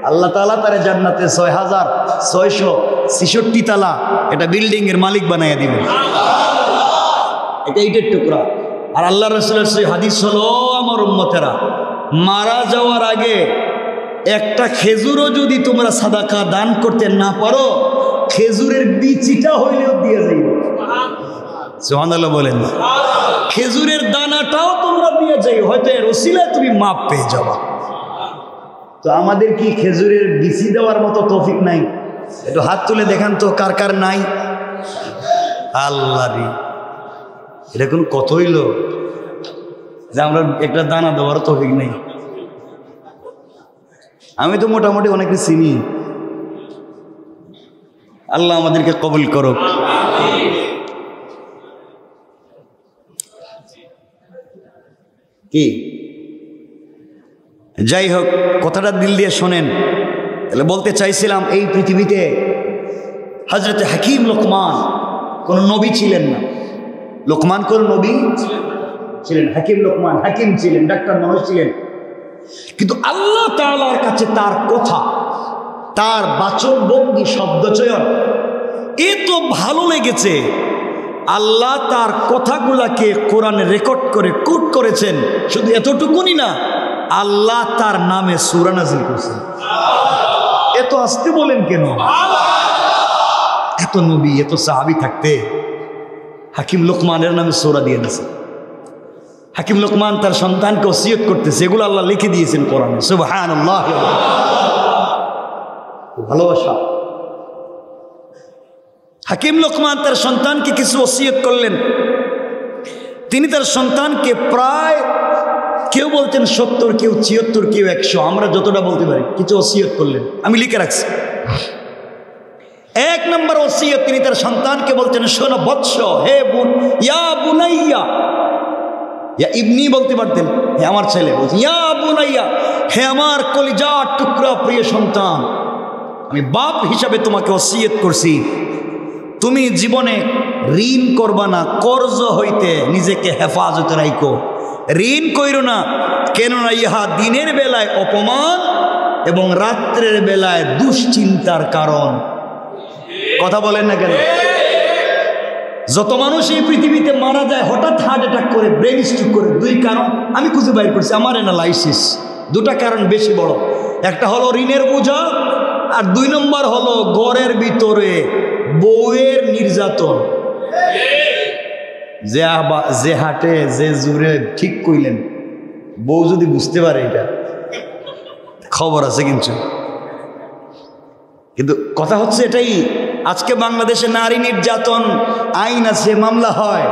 আল্লাহ তাআলা তার জান্নাতে 6666 তালা এটা বিল্ডিং এর মালিক বানাইয়া দিবেন। এটা ইটের টুকরা। আর আল্লাহ রাসূলের সেই হাদিস হলো, আমার উম্মতেরা মারা যাওয়ার আগে একটা খেজুরও যদি তোমরা সাদাকা দান করতে না পারো, খেজুরের বিচিটা হইলেও দিয়ে যাইবে। সুবহানাল্লাহ বলেন। খেজুরের দানাটাও তোমরা দিয়ে যাই, হয়তো এর ওসিলায় তুমি মাপ পেয়ে যাবা। তো আমাদের কি খেজুরের বিচি দেওয়ার মতো তৌফিক নাই? একটু হাত তুলে দেখান তো কার কার নাই। আল্লাহ রে, এটা কোন কথা হইল যে আমরা একটা দানা দেওয়ার তৌফিক নেই? আমি তো মোটামুটি অনেকে চিনি। আল্লাহ আমাদেরকে কবুল করুক। কি যাই হোক, কথাটা দিল দিয়ে শোনেন। তাহলে বলতে চাইছিলাম, এই পৃথিবীতে হযরতে হাকিম লোকমান কোন নবী ছিলেন না। লোকমান কোন নবী ছিলেন? হাকিম লোকমান হাকিম ছিলেন, ডাক্তার মানুষ ছিলেন। কিন্তু আল্লাহ তাআলার কাছে তার কথা, তার বাচনভঙ্গি, শব্দচয়ন এত ভালো লেগেছে, আল্লাহ তার কথাগুলাকে কোরআনে রেকর্ড করে কোট করেছেন। শুধু এতটুকুনি না, আল্লাহ তার নামে সূরা নাযিল করেছেন। এত আসতে বলেন কেন? এত নবী, এত সাহাবী থাকতে হাকিম লোকমানের নামে সূরা দিয়ে দিয়েছে। হাকিম লোকমান তার সন্তানকে ওসিয়ত করতেছে, এগুলো আল্লাহ লিখে দিয়েছেন কোরআনে। সুবহানাল্লাহ। ভালোবাসা। হাকিম লোকমান তার সন্তানকে কিছু ওসিয়ত করলেন। তিনি তার সন্তানকে প্রায়, কেউ বলতেন 70, কেউ 76, কেউ 100, আমরা যতটা বলতে পারি, কিছু ওসিয়ত করলেন। আমি লিখে রাখছি। 1 নম্বর ওসিয়ত, তিনি তার সন্তানকে বলতেন, শোনো বৎস, হে বোন, ইয়া বুনাইয়া, ইয়া ইবনি বলতে পারতেন, হে আমার ছেলে, বলছেন ইয়া বুনাইয়া, হে আমার কলিজার টুকরা প্রিয় সন্তান, আমি বাপ হিসাবে তোমাকে ওসিয়ত করছি, তুমি জীবনে ঋণ করবা না, কর্জ হইতে নিজেকে হেফাজতে রাখো। ঋণ কইরো না, কেননা ইহা দিনের বেলায় অপমান এবং রাত্রের বেলায় দুশ্চিন্তার কারণ। কথা বলেন না কেন? যত মানুষ এই পৃথিবীতে মারা যায় হঠাৎ হার্ট অ্যাটাক করে, ব্রেন স্ট্রোক করে, 2 কারণ আমি খুঁজে বাইর করছি, আমার অ্যানালাইসিস। 2টা কারণ বেশি বড়। একটা হলো ঋণের বোঝা, আর 2 নম্বর হলো ঘরের ভিতরে বউয়ের নির্যাতন। যে হাটে যে জুড়ে, ঠিক কইলেন, বউ যদি বুঝতে পারে এটা খবর আছে। কিন্তু কথা হচ্ছে এটাই, আজকে বাংলাদেশে নারী নির্যাতন আইন আছে, মামলা হয়।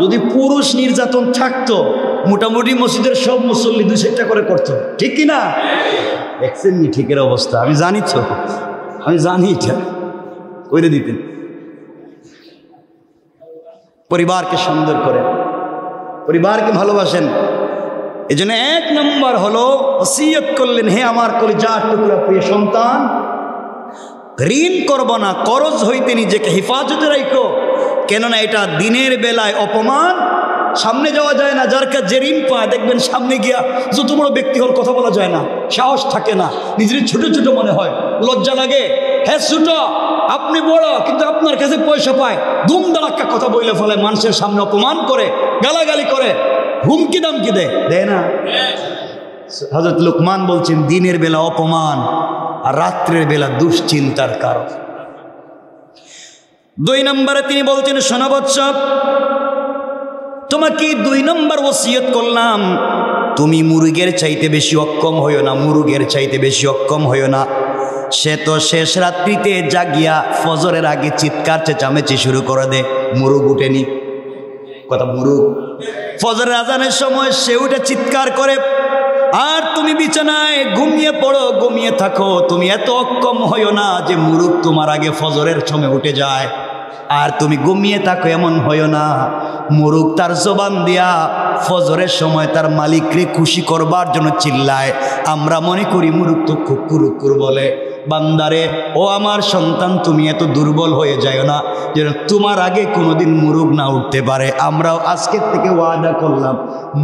যদি পুরুষ নির্যাতন থাকতো, মোটামুটি মসজিদের সব মুসল্লি 200 করে করতো, ঠিক কিনা? দেখছেন নি ঠিকের অবস্থা? আমি জানি তো, আমি জানি এটা করে দিতেন। পরিবারকে সুন্দর করেন, পরিবারকে ভালোবাসেন। এই জন্য 1 নম্বর হলো ওসিয়ত করলেন, হে আমার কলিজার টুকরা প্রিয় সন্তান, ঋণ করব না, করজ হইতে নিজেকে হেফাজতে রাখো, কেননা এটা দিনের বেলায় অপমান, সামনে যাওয়া যায় না। যার কাছে যে ঋণ পায়, দেখবেন সামনে গিয়া যত বড় ব্যক্তি হল কথা বলা যায় না, সাহস থাকে না, নিজের ছোট ছোট মনে হয়, লজ্জা লাগে। হ্যাঁ ছোট, আপনি বড়, কিন্তু আপনার কাছে পয়সা পায়, ধুমধাড়াক্কা কথা বলে ফেলে, মানুষের সামনে অপমান করে, গালাগালি করে, হুমকি দামকি দেয় না? হযরত লোকমান বলছেন, দিনের বেলা অপমান আর রাত্রের বেলা দুশ্চিন্তার কারণ। 2 নম্বরে তিনি বলছেন, শোনো বৎস, তোমাকে 2 নম্বর ওসিয়ত করলাম, তুমি মুরগের চাইতে বেশি অক্ষম হইও না, মুরগের চাইতে বেশি অক্ষম হইও না। সে তো শেষ রাত্রিতে জাগিয়া ফজরের আগে চিৎকার চেঁচামেচি শুরু করে দে, মুরগ উঠেনি। কথা, মুরগ ফজরের আজানের সময় সে উঠে চিৎকার করে, আর তুমি বিছানায় ঘুমিয়ে পড়ো, ঘুমিয়ে থাকো। তুমি এত অক্ষম হইও না যে মুরগ তোমার আগে ফজরের সময় উঠে যায়। আর তুমি ঘুমিয়ে থাকো এমন হইও না। মুরুগ তার জবান দিয়া ফজরের সময় তার মালিককে খুশি করবার জন্য চিল্লায়। আমরা মনে করি মুরুগ তো কুকুর বলে। বান্দারে, ও আমার সন্তান, তুমি এত দুর্বল হয়ে যায় না যেন তোমার আগে কোনোদিন মুরুগ না উঠতে পারে। আমরাও আজকের থেকে ওয়াদা করলাম,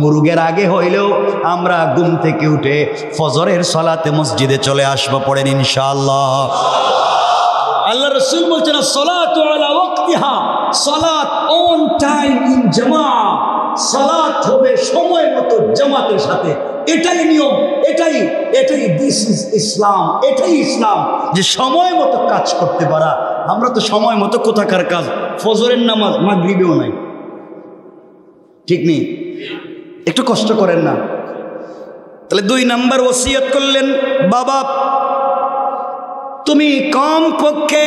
মুরুগের আগে হইলেও আমরা ঘুম থেকে উঠে ফজরের সালাতে মসজিদে চলে আসবো। পড়েন ইনশাআল্লাহ। আল্লাহ রাসূল বলছেন, সালাতু আলা ওয়াক্তিহা, সালাত অন টাইম ইন জামাআ, সালাত হবে সময় মতো জামাতের সাথে। এটাই নিয়ম, এটাই দিস ইজ ইসলাম, এটাই ইসলাম, যে সময় মতো কাজ করতে পারা। আমরা তো সময় মতো কোথাকার কাজ, ফজরের নামাজ মাগরিবেও নাই, ঠিক নেই, একটু কষ্ট করেন না। তাহলে 2 নাম্বার ওসিয়ত করলেন, বাবা তুমি কম পক্ষে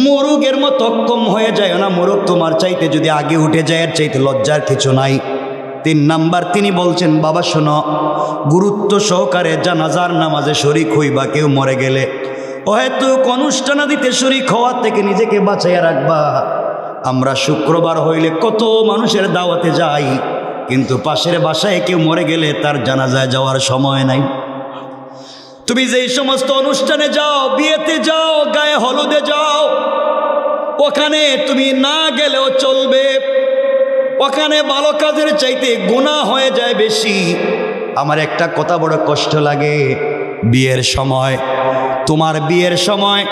মুরুগের মতো কম হয়ে যায় না। মুরুগ তোমার চাইতে যদি আগে উঠে যায়, এর চাইতে লজ্জার কিছু নাই। 3 নাম্বার তিনি বলছেন, বাবা শোনো, গুরুত্ব সহকারে জানাজার নামাজে শরীক হইবা। কেউ মরে গেলে হয়তো অনুষ্ঠানা দিতে শরীক হওয়ার থেকে নিজেকে বাঁচাইয়া রাখবা। আমরা শুক্রবার হইলে কত মানুষের দাওয়াতে যাই, কিন্তু পাশের বাসায় কেউ মরে গেলে তার জানাজায় যাওয়ার সময় নাই। তুমি যেই সমস্ত অনুষ্ঠানে যাও, বিয়েতে যাও, গায়ে হলুদে যাও, ওখানে তুমি না গেলেও চলবে। ওখানে ভালো কাজের চাইতে গুনাহ হয়ে যায় বেশি। আমার একটা কথা বড় কষ্ট লাগে, বিয়ের সময়, তোমার বিয়ের সময়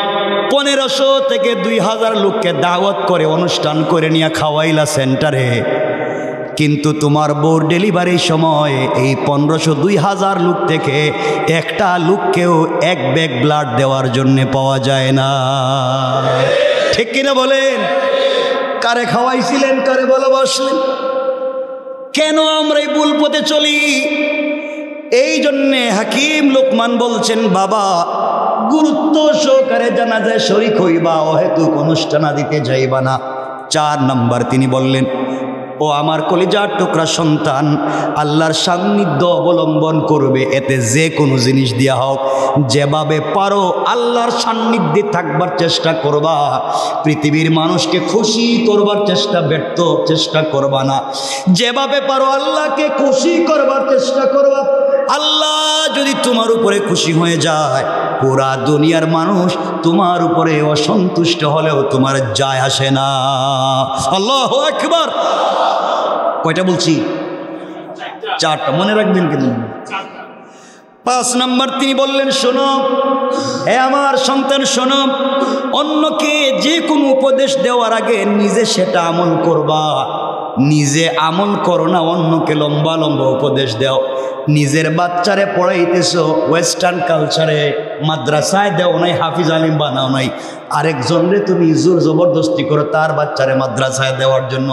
1500 থেকে 2000 লোককে দাওয়াত করে অনুষ্ঠান করে নিয়ে খাওয়াইলা সেন্টারে, কিন্তু তোমার বউর ডেলিভারির সময় এই 1500-2000 লোক থেকে একটা লোককেও 1 ব্যাগ ব্লাড দেওয়ার জন্য পাওয়া যায় না। ঠিক কিনা বলেন? কারে খাওয়াইছিলেন, কারে ভালোবাসলেন? কেন আমরা এই ভুল পথে চলি? এই জন্যে হাকিম লোকমান বলছেন, বাবা গুরুত্ব সহকারে জানাজায় শরীক হইবা, অহেতুক অনুষ্ঠান দিতে যাইবা না। 4 নাম্বার তিনি বললেন, ও আমার কলিজার টুকরা সন্তান, আল্লাহর সান্নিধ্য অবলম্বন করবে। এতে যে কোনো জিনিস দিয়া হোক, যেভাবে পারো আল্লাহর সান্নিধ্যে থাকবার চেষ্টা করবা। পৃথিবীর মানুষকে খুশি করবার ব্যর্থ চেষ্টা করবা না। যেভাবে পারো আল্লাহকে খুশি করবার চেষ্টা করবা। আল্লাহ যদি তোমার উপরে খুশি হয়ে যায়, পুরা দুনিয়ার মানুষ তোমার উপরে অসন্তুষ্ট হলেও তোমার যায় আসে না। আল্লাহু আকবার। কয়টা বলছি? 4টা, মনে রাখবেন কিন্তু। 5 নাম্বার তিনি বললেন, শোনো হে আমার সন্তান, শোনো, অন্যকে যে কোনো উপদেশ দেওয়ার আগে নিজে সেটা আমল করবা। নিজে আমল করো না, অন্যকে লম্বা লম্বা উপদেশ দাও। নিজের বাচ্চারে পড়াইতেছো ওয়েস্টার্ন কালচারে, মাদ্রাসায় দেও নাই, হাফিজ আলিম বানাও নাই, আরেকজনরে তুমি জোর জবরদস্তি করো তার বাচ্চারে মাদ্রাসায় দেওয়ার জন্য।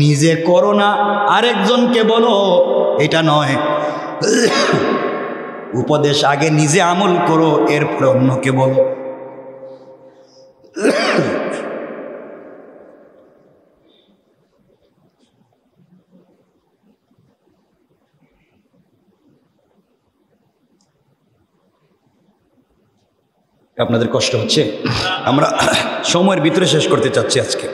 নিজে করো না, আরেকজনকে বলো, এটা নয়। উপদেশ আগে নিজে আমল করো, এরপরে অন্যকে বলো। আপনাদের কষ্ট হচ্ছে? আমরা সময়ের ভিতরে শেষ করতে চাচ্ছি আজকে।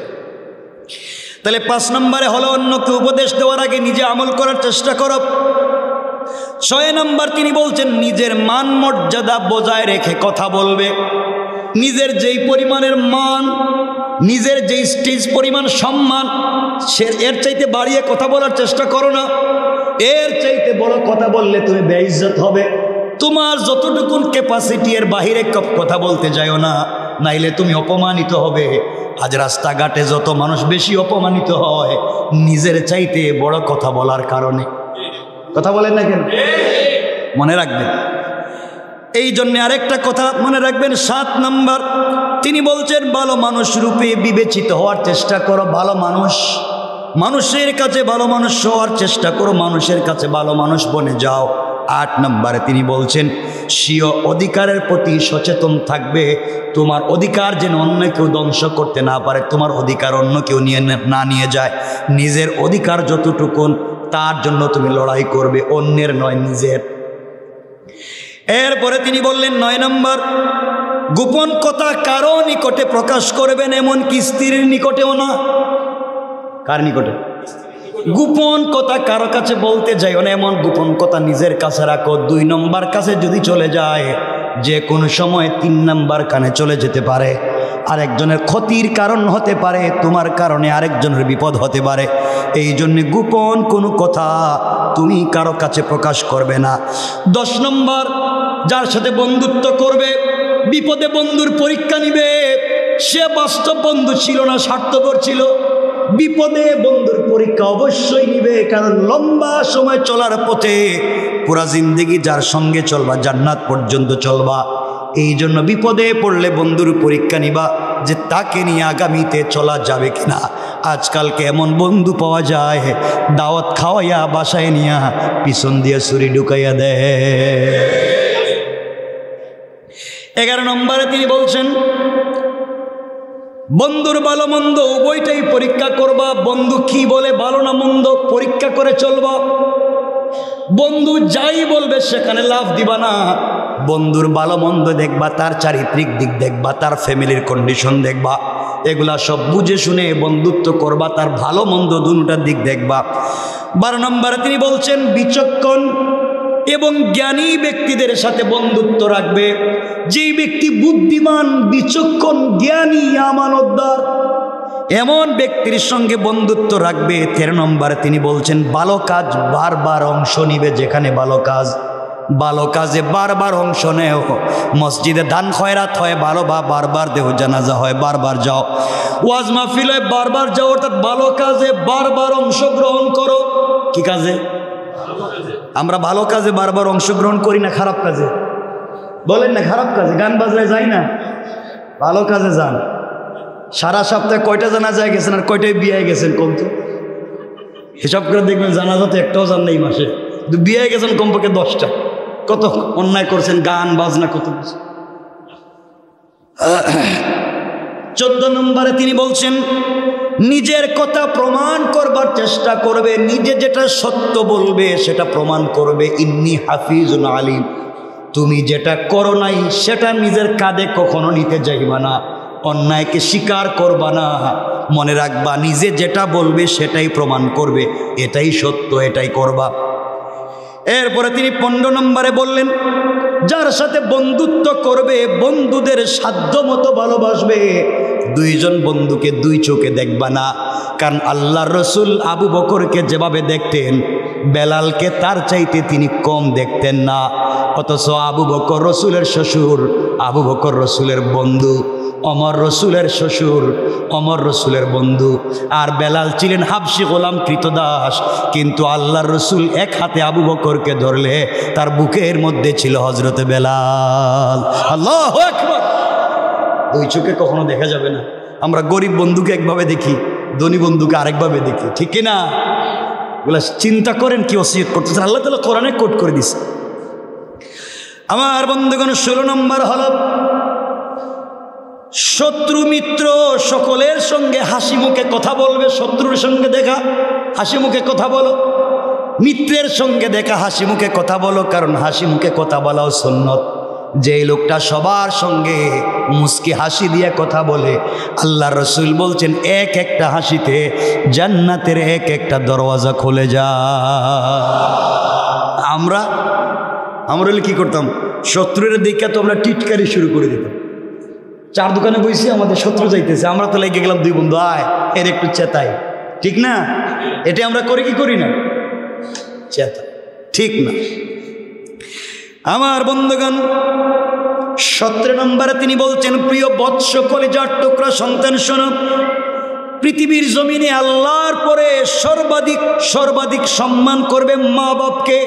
তাহলে 5 নম্বরে হলো, অন্যকে উপদেশ দেওয়ার আগে নিজে আমল করার চেষ্টা করো। 6 নম্বর তিনি বলছেন, নিজের মান মর্যাদা বজায় রেখে কথা বলবে। নিজের যেই পরিমাণের মান, নিজের যেই স্টেজ পরিমাণ সম্মান, সে এর চাইতে বাড়িয়ে কথা বলার চেষ্টা করো না। এর চাইতে বড় কথা বললে তুমি বেইজ্জত হবে। তোমার যতটুকু ক্যাপাসিটি এর বাহিরে কথা বলতে যাও না, নাইলে তুমি অপমানিত হবে। আজ রাস্তাঘাটে যত মানুষ বেশি অপমানিত হয় নিজের চাইতে বড় কথা বলার কারণে। কথা বলেন না কেন? মনে রাখবেন। এই জন্য আরেকটা কথা মনে রাখবেন, 7 নম্বর তিনি বলছেন, ভালো মানুষ রূপে বিবেচিত হওয়ার চেষ্টা করো। ভালো মানুষ, মানুষের কাছে ভালো মানুষ হওয়ার চেষ্টা করো, মানুষের কাছে ভালো মানুষ বনে যাও। 8 নম্বরে তিনি বলছেন, স্বীয় অধিকারের প্রতি সচেতন থাকবে। তোমার অধিকার যেন অন্য কেউ ধ্বংস করতে না পারে, তোমার অধিকার অন্য কেউ নিয়ে যায়। নিজের অধিকার যতটুকুন তার জন্য তুমি লড়াই করবে, অন্যের নয়, নিজের। এরপরে তিনি বললেন 9 নম্বর, গোপন কথা কারো নিকটে প্রকাশ করবেন, এমনকি স্ত্রীর নিকটেও না। কার নিকটে? গোপন কথা কারো কাছে বলতে যাইও না, এমন গোপন কথা নিজের কাছে রাখো। 2 নম্বর কাছে যদি চলে যায়, যে কোনো সময় 3 নম্বর কানে চলে যেতে পারে, আরেকজনের ক্ষতির কারণ হতে পারে, তোমার কারণে আরেকজনের বিপদ হতে পারে। এই জন্য গোপন কোনো কথা তুমি কারো কাছে প্রকাশ করবে না। 10 নম্বর, যার সাথে বন্ধুত্ব করবে, বিপদে বন্ধুর পরীক্ষা নিবে। সে বাস্তব বন্ধু ছিল না, স্বার্থপর ছিল। বিপদে বন্ধুর পরীক্ষা অবশ্যই নিবে, কারণ লম্বা সময় চলার পথে পুরা জিন্দেগি যার সঙ্গে চলবা, জান্নাত পর্যন্ত চলবা। এই জন্য বিপদে পড়লে বন্ধুর পরীক্ষা নিবা যে তাকে নিয়ে আগামীতে চলা যাবে কিনা। আজকালকে এমন বন্ধু পাওয়া যায়, দাওয়াত খাওয়াইয়া বাসায় নিয়া পিছন দিয়ে ছুরি ঢুকাইয়া দেয়। 11 নম্বরে তিনি বলছেন, বন্ধুর ভালো মন্দ উভয়টাই পরীক্ষা করবা। বন্ধু কি বলে, ভালো না মন্দ, পরীক্ষা করে চলবা। বন্ধু যাই বলবে সেখানে লাভ দিবা না। বন্ধুর ভালো মন্দ দেখবা, তার চারিত্রিক দিক দেখবা, তার ফ্যামিলির কন্ডিশন দেখবা, এগুলা সব বুঝে শুনে বন্ধুত্ব করবা, তার ভালো মন্দ দুটার দিক দেখবা। 12 নম্বরে তিনি বলছেন, বিচক্ষণ এবং জ্ঞানী ব্যক্তিদের সাথে বন্ধুত্ব রাখবে। যেই ব্যক্তি বুদ্ধিমান, বিচক্ষণ, জ্ঞানী, আমানতদার, এমন ব্যক্তির সঙ্গে বন্ধুত্ব রাখবে। 13 নম্বরে তিনি বলছেন, ভালো কাজ বারবার অংশ নিবে। যেখানে ভালো কাজে বারবার অংশ নেও। মসজিদে দান খয়রাত হয়, ভালো বা বারবার দেহ জানাজা হয়, বারবার যাও। ওয়াজ মাহফিল হয়, বারবার যাও। অর্থাৎ ভালো কাজে বারবার অংশগ্রহণ করো। কি কাজে? আমরা ভালো কাজে বারবার অংশগ্রহণ করি না, খারাপ কাজে বলেন না? খারাপ কাজে গান বাজনায় যাই না, ভালো কাজে যান। সারা সপ্তাহে কয়টা জানাজায় গেছেন আর কয়টায় বিয়ে গেছেন কম তো? হিসাব করে দেখবেন জানাজা তো একটাও যান না এই মাসে, কিন্তু বিয়ে গেছেন কমপক্ষে 10টা। কত অন্যায় করছেন, গান বাজনা কত কিছু। 14 নম্বরে তিনি বলছেন, নিজের কথা প্রমাণ করবার চেষ্টা করবে। নিজে যেটা সত্য বলবে সেটা প্রমাণ করবে। ইন্নী হাফিজুন আলিম, তুমি যেটা করো নাই সেটা নিজের কাঁধে কখনো নিতে যাইবা না, অন্যায়কে স্বীকার করবা না। মনে রাখবা, নিজে যেটা বলবে সেটাই প্রমাণ করবে, এটাই সত্য, এটাই করবা। এরপরে তিনি 15 নম্বরে বললেন, যার সাথে বন্ধুত্ব করবে বন্ধুদের সাধ্য মতো ভালোবাসবে। 2 জন বন্ধুকে 2 চোখে দেখবা না। কারণ আল্লাহর রসুল আবু বকরকে যেভাবে দেখতেন, বেলালকে তার চাইতে তিনি কম দেখতেন না। অথচ আবু বকর রসুলের শ্বশুর, আবু বকর রসুলের বন্ধু, অমর রসুলের শ্বশুর, অমর রসুলের বন্ধু। আর বেলাল ছিলেন হাবশি গোলাম কৃতদাস। কিন্তু আল্লাহর রসুল এক হাতে আবু বকরকে ধরলে তার বুকের মধ্যে ছিল হজরতে বেলাল। আল্লাহু আকবার। 2 চোখে কখনো দেখা যাবে না। আমরা গরিব বন্ধুকে একভাবে দেখি, ধনী বন্ধুকে আরেকভাবে দেখি, ঠিক কিনা? এগুলা চিন্তা করেন কি ওসিয়ত করতেছেন। আল্লাহ তাআলা কোরআনে কোট করে দিছে। আমার বন্ধুগণ, 16 নম্বর হল, শত্রু মিত্র সকলের সঙ্গে হাসি মুখে কথা বলবে। শত্রুর সঙ্গে দেখা হাসি মুখে কথা বলো, মিত্রের সঙ্গে দেখা হাসি মুখে কথা বলো। কারণ হাসি মুখে কথা বলাও সুন্নত। যেই লোকটা সবার সঙ্গে মুস্কি হাসি দিয়ে কথা বলে, আল্লাহ রসুল বলছেন এক একটা হাসিতে জান্নাতের এক একটা দরওয়াজা খুলে যায়। আমরা কি করতাম? শত্রুর দিকে তো আমরা টিটকারি শুরু করে দিতাম। 4 দোকানে বসে আমাদের শত্রু যাইতেছে, আমরা তো লেগে গেলাম 2 বন্ধু, আয় এর একটু চেতাই, ঠিক না? এটা আমরা করি কি করি না? চেতা, ঠিক না? আমার বন্ধুগণ, 17 নম্বরে তিনি বলছেন, প্রিয় বৎস কলিজার টুকরা সন্তান শোনো, পৃথিবীর জমিনে আল্লাহর পরে সর্বাধিক সম্মান করবে মা বাপকে।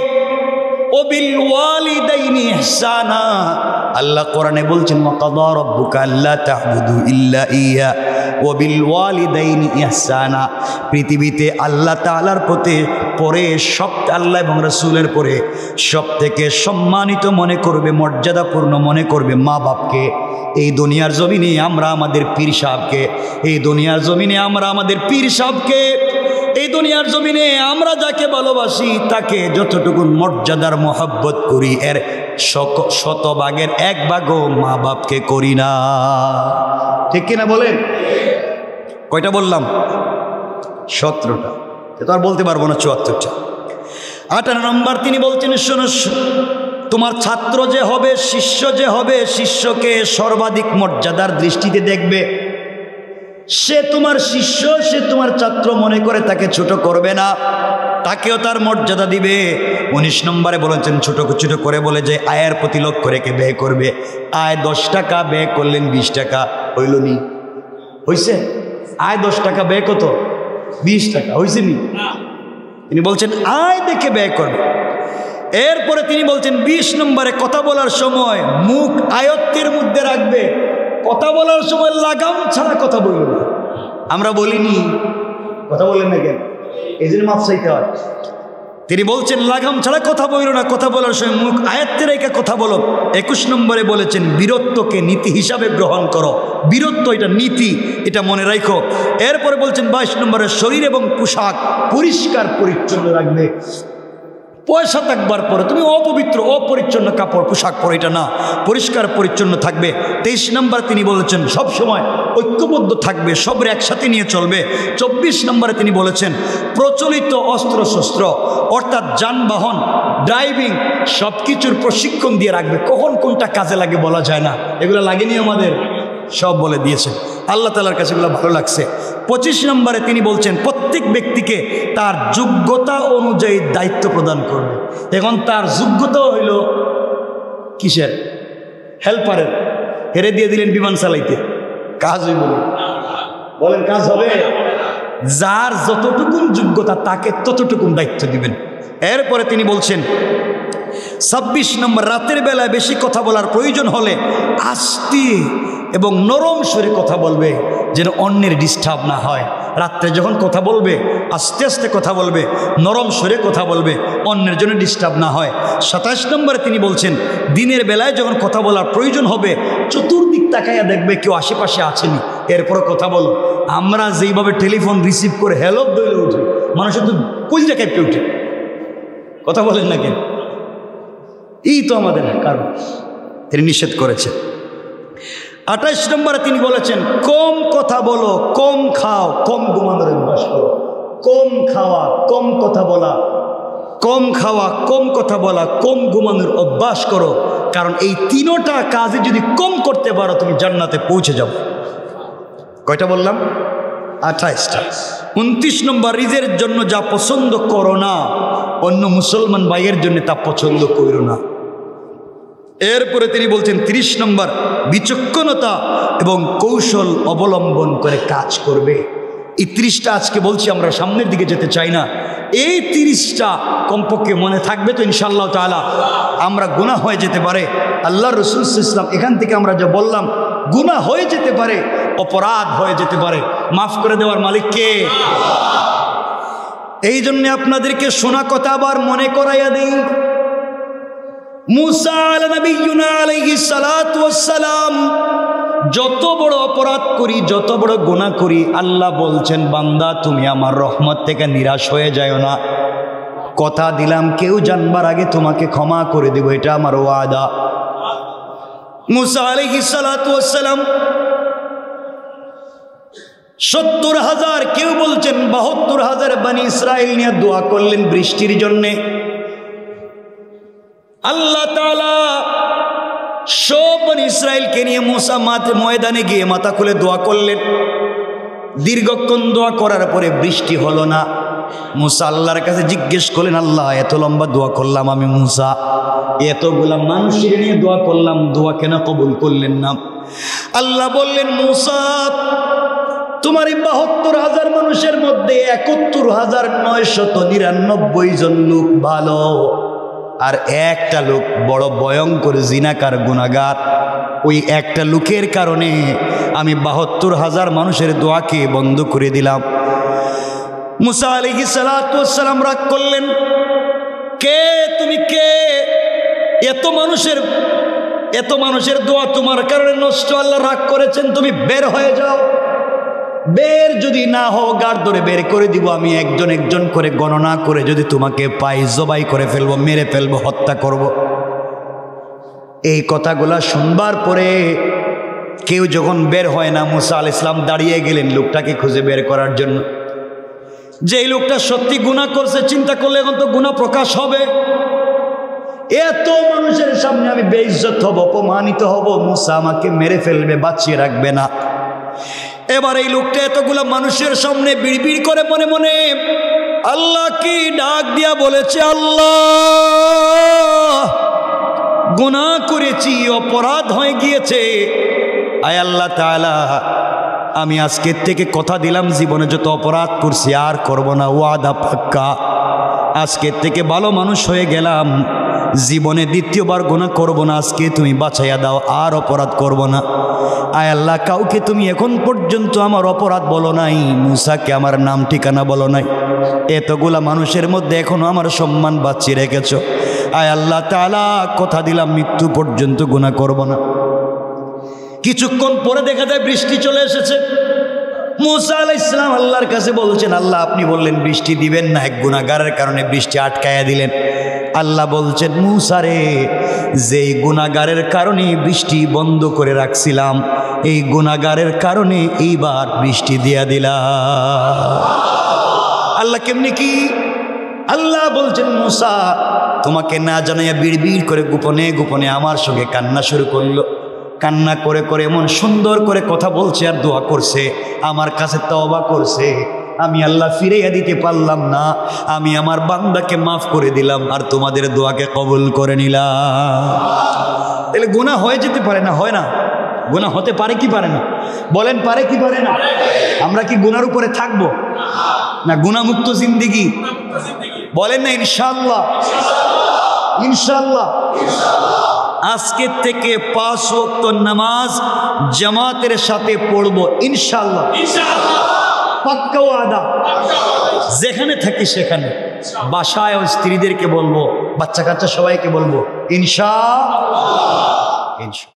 ওবিল ওয়ালিদাইনি ইহসানা, আল্লাহ কোরআনে বলছেন, ওয়াকাদা রাব্বুকা আল্লা তা'বুদু ইল্লা ইয়্যা ওবিল ওয়ালিদাইনি ইহসানা। পৃথিবীতে আল্লাহ তাআলার পরে সব, আল্লাহ এবং রাসূলের পরে সবথেকে সম্মানিত মনে করবে, মর্যাদাপূর্ণ মনে করবে মা বাপকে। এই দুনিয়ার জমিনে আমরা আমাদের পীর সাহেবকে, এই দুনিয়ার জমিনে আমরা আমাদের পীর সাহেবকে এই দুনিয়ার জমিনে আমরা যাকে ভালোবাসি তাকে যতটুকু মর্যাদার মহব্বত করি এর শতভাগের 1 ভাগও মা বাপকে করি না। ঠিক কিনা বলেন? কয়টা বললাম? 17টা। তো আর বলতে পারবো না 74টা। 18 নম্বর তিনি বলছেন, শোনো, তোমার ছাত্র যে হবে, শিষ্য যে হবে, শিষ্যকে সর্বাধিক মর্যাদার দৃষ্টিতে দেখবে। সে তোমার শিষ্য, সে তোমার ছাত্র মনে করে তাকে ছোট করবে না, তাকেও তার মর্যাদা দিবে। 19 নম্বরে বলেছেন, ছোট ছোট করে বলে যে আয়ের প্রতি লক্ষ্য রেখে ব্যয় করবে। আয় 10 টাকা, ব্যয় করলেন 20 টাকা, হইল নি? হইছে? আয় 10 টাকা, ব্যয় কত? 20 টাকা, হইছে নি? তিনি বলছেন আয় দেখে ব্যয় করবে। এরপরে তিনি বলছেন 20 নম্বরে কথা বলার সময় মুখ আয়ত্তের মধ্যে রাখবে। কথা বলার সময় লাগাম ছাড়া কথা বলল না। আমরা বলিনি, কথা বলেন না কেন? এই জন্য মাফ চাইতে হয়। তিনি বলছেন লাগাম ছাড়া কথা বলল না, কথা বলার সময় মুখ আয়ত্তে রেখে কথা বলো। 21 নম্বরে বলেছেন বীরত্বকে নীতি হিসাবে গ্রহণ করো। বীরত্ব এটা নীতি, এটা মনে রাখো। এরপরে বলছেন 22 নম্বরে শরীর এবং পোশাক পরিষ্কার পরিচ্ছন্ন রাখবে। পয়সা থাকবার পরে তুমি অপবিত্র অপরিচ্ছন্ন কাপড় পোশাক পরে এটা না, পরিষ্কার পরিচ্ছন্ন থাকবে। 23 নম্বর তিনি বলেছেন সবসময় ঐক্যবদ্ধ থাকবে, সবরে একসাথে নিয়ে চলবে। 24 নম্বরে তিনি বলেছেন প্রচলিত অস্ত্রশস্ত্র অর্থাৎ যানবাহন, ড্রাইভিং সব কিছুর প্রশিক্ষণ দিয়ে রাখবে। কখন কোনটা কাজে লাগে বলা যায় না, এগুলো লাগেনি আমাদের, সব বলে দিয়েছেন। আল্লাহ তাআলার কাছে এগুলো ভালো লাগছে। 25 নম্বরে তিনি বলছেন প্রত্যেক ব্যক্তিকে তার যোগ্যতা অনুযায়ী দায়িত্ব প্রদান করবে। এখন তার যোগ্যতাও হইল কিসের? হেল্পারের। হেরে দিয়ে দিলেন বিমান চালাইতে, কাজ হইব না? বলেন কাজ হবে? যার যতটুকুন যোগ্যতা তাকে ততটুকুন দায়িত্ব দিবেন। এরপরে তিনি বলছেন 26 নম্বর রাতের বেলায় বেশি কথা বলার প্রয়োজন হলে আস্তে এবং নরম সুরে কথা বলবে, যেন অন্যের ডিস্টার্ব না হয়। রাত্রে যখন কথা বলবে আস্তে আস্তে কথা বলবে, নরম সুরে কথা বলবে, অন্যের জন্য ডিস্টার্ব না হয়। 27 নম্বরে তিনি বলছেন দিনের বেলায় যখন কথা বলার প্রয়োজন হবে চতুর্দিক তাকাইয়া দেখবে কেউ আশেপাশে আছেনি, এরপর কথা বলো। আমরা যেইভাবে টেলিফোন রিসিভ করে হ্যালো দইলে উঠে, মানুষের তো কলিজা কাঁপতে উঠে। কথা বলেন না কেন? এই তো আমাদের কারণ তিনি নিষেধ করেছেন। 28 নম্বরে তিনি বলেছেন কম কথা বলো, কম খাও, কম ঘুমানোর অভ্যাস করো। কম খাওয়া, কম কথা বলা, কম খাওয়া, কম কথা বলা, কম ঘুমানোর অভ্যাস করো। কারণ এই তিনোটা কাজে যদি কম করতে পারো তুমি জান্নাতে পৌঁছে যাও। কয়টা বললাম? 28টা। 29 নম্বর নিজের জন্য যা পছন্দ করো না অন্য মুসলমান ভাইয়ের জন্য তা পছন্দ করো না। এরপরে তিনি বলছেন 30 নম্বর বিচক্ষণতা এবং কৌশল অবলম্বন করে কাজ করবে। এই 30টা আজকে বলছি, আমরা সামনের দিকে যেতে চাই না। এই 30টা কমপক্ষে মনে থাকবে তো ইনশাআল্লাহ তাআলা। আমরা গুনাহ হয়ে যেতে পারে, আল্লাহর রাসূল সাল্লাল্লাহু আলাইহি ওয়াসাল্লাম এখান থেকে আমরা যা বললাম গুনাহ হয়ে যেতে পারে, অপরাধ হয়ে যেতে পারে, মাফ করে দেওয়ার মালিক কে? এই জন্য আপনাদেরকে শোনা কথা আবার মনে করাইয়া দেই। মুসা আলাইহিস সালাতু ওয়াস সালাম যত বড় অপরাধ করি, যত বড় গুনাহ করি, আল্লাহ বলছেন বান্দা তুমি আমার রহমত থেকে নিরাশ হয়ে যাও না। কথা দিলাম কেউ জানবার আগে তোমাকে ক্ষমা করে দেব, এটা আমার ওয়াদা। মুসা আলাইহিস সালাতু ওয়াস সালাম 70,000, কেউ বলছেন 72,000 বনি ইসরাইল নিয়ে দোয়া করলেন বৃষ্টির জন্যে। আল্লাহ তাআলা সব বনি ইসরাইলকে নিয়ে মুসা ময়দানে গিয়ে মাথা খুলে দোয়া করলেন। দীর্ঘক্ষণ দোয়া করার পরে বৃষ্টি হলো না। মুসা আল্লাহর কাছে জিজ্ঞেস করলেন, আল্লাহ এত লম্বা দোয়া করলাম আমি, মুসা এতগুলা মানুষের নিয়ে দোয়া করলাম, দোয়া কেন কবুল করলেন না? আল্লাহ বললেন, মুসা তোমার এই 72,000 মানুষের মধ্যে 71,999 জন লোক ভালো, আর একটা লোক বড় ভয়ঙ্কর জিনাকার গুনাহগার। ওই একটা লোকের কারণে আমি 72,000 মানুষের দোয়াকে বন্ধ করে দিলাম। মুসা আলাইহিস সালাতু ওয়াস সালাম রাগ করলেন, কে তুমি? কে? এত মানুষের দোয়া তোমার কারণে নষ্ট, আল্লাহ রাগ করেছেন, তুমি বের হয়ে যাও। বের যদি না হও গাড় ধরে বের করে দিব, আমি একজন একজন করে গণনা করে যদি তোমাকে পাই জবাই করে ফেলবো, মেরে ফেলবো, হত্যা করব। এই কথাগুলা শুনবার পরে কেউ যখন বের হয় না, মুসা আলাইহিস সালাম দাঁড়িয়ে গেলেন লোকটাকে খুঁজে বের করার জন্য। যেই লোকটা সত্যি গুনাহ করছে, চিন্তা করলে এখন তো গুনাহ প্রকাশ হবে, এত মানুষের সামনে আমি বেইজ্জত হব, অপমানিত হব, মুসা আমাকে মেরে ফেলবে, বাঁচিয়ে রাখবে না। এবার এই লোকটা এতগুলা মানুষের সামনে বিড়বিড় করে মনে মনে আল্লাহ কি ডাক দিয়া বলেছে, আল্লাহ গুনাহ করেছি, অপরাধ হয়ে গিয়েছে, আয় আল্লাহ তাআলা আমি আজকের থেকে কথা দিলাম জীবনে যত অপরাধ করছি আর করব না, ওয়াদা পাক্কা, আজকের থেকে ভালো মানুষ হয়ে গেলাম, জীবনে দ্বিতীয়বার গুনাহ করব না, আজকে তুমি বাঁচাইয়া দাও, আর অপরাধ করব না। আয় আল্লাহ কাউকে তুমি এখন পর্যন্ত আমার অপরাধ বলো নাই, মুসাকে আমার নাম ঠিকানা বলো নাই, এতগুলা মানুষের মধ্যে এখনো আমার সম্মান বাঁচিয়ে রেখেছো, আয় আল্লাহ তাআলা কথা দিলাম মৃত্যু পর্যন্ত গুনাহ করব না। কিছুক্ষণ পরে দেখা যায় বৃষ্টি চলে এসেছে। মুসা আলাইহিস সালাম আল্লাহর কাছে বলছেন, আল্লাহ আপনি বললেন বৃষ্টি দিবেন না, এক গুনাহগারের কারণে বৃষ্টি আটকায়া দিলেন। আল্লাহ বলছেন, মুসা রে, যেই গুনাহগারের কারণে বৃষ্টি বন্ধ করে রাখছিলাম, এই গুনাহগারের কারণে এইবার বৃষ্টি দিয়া দিলাম। আল্লাহ কেমনি কি? আল্লাহ বলছেন, মুসা তোমাকে না জানাইয়া বিড়বিড় করে গোপনে গোপনে আমার সঙ্গে কান্না শুরু করলো, কান্না করে করে এমন সুন্দর করে কথা বলছে আর দোয়া করছে, আমার কাছে তওবা করছে, আমি আল্লাহ ফিরাইয়া দিতে পারলাম না, আমি আমার বান্দাকে মাফ করে দিলাম আর তোমাদের দোয়াকে কবুল করে নিলাম। তাহলে গুনাহ হয়ে যেতে পারে না? হয় না? গুনাহ হতে পারে কি পারে না? বলেন পারে কি পারে না? আমরা কি গুনার উপরে থাকবো না গুনাহমুক্ত জিন্দেগি? বলেন না ইনশাআল্লাহ? ইনশাআল্লাহ। আজকের থেকে 5 ওয়াক্ত নামাজ জামাতের সাথে পড়বো ইনশাআল্লাহ। পাক্কা ওয়াদা। যেখানে থাকি সেখানে, বাসায় স্ত্রীদেরকে বলবো, বাচ্চা কাচ্চা সবাইকে বলবো ইনশাআল্লাহ।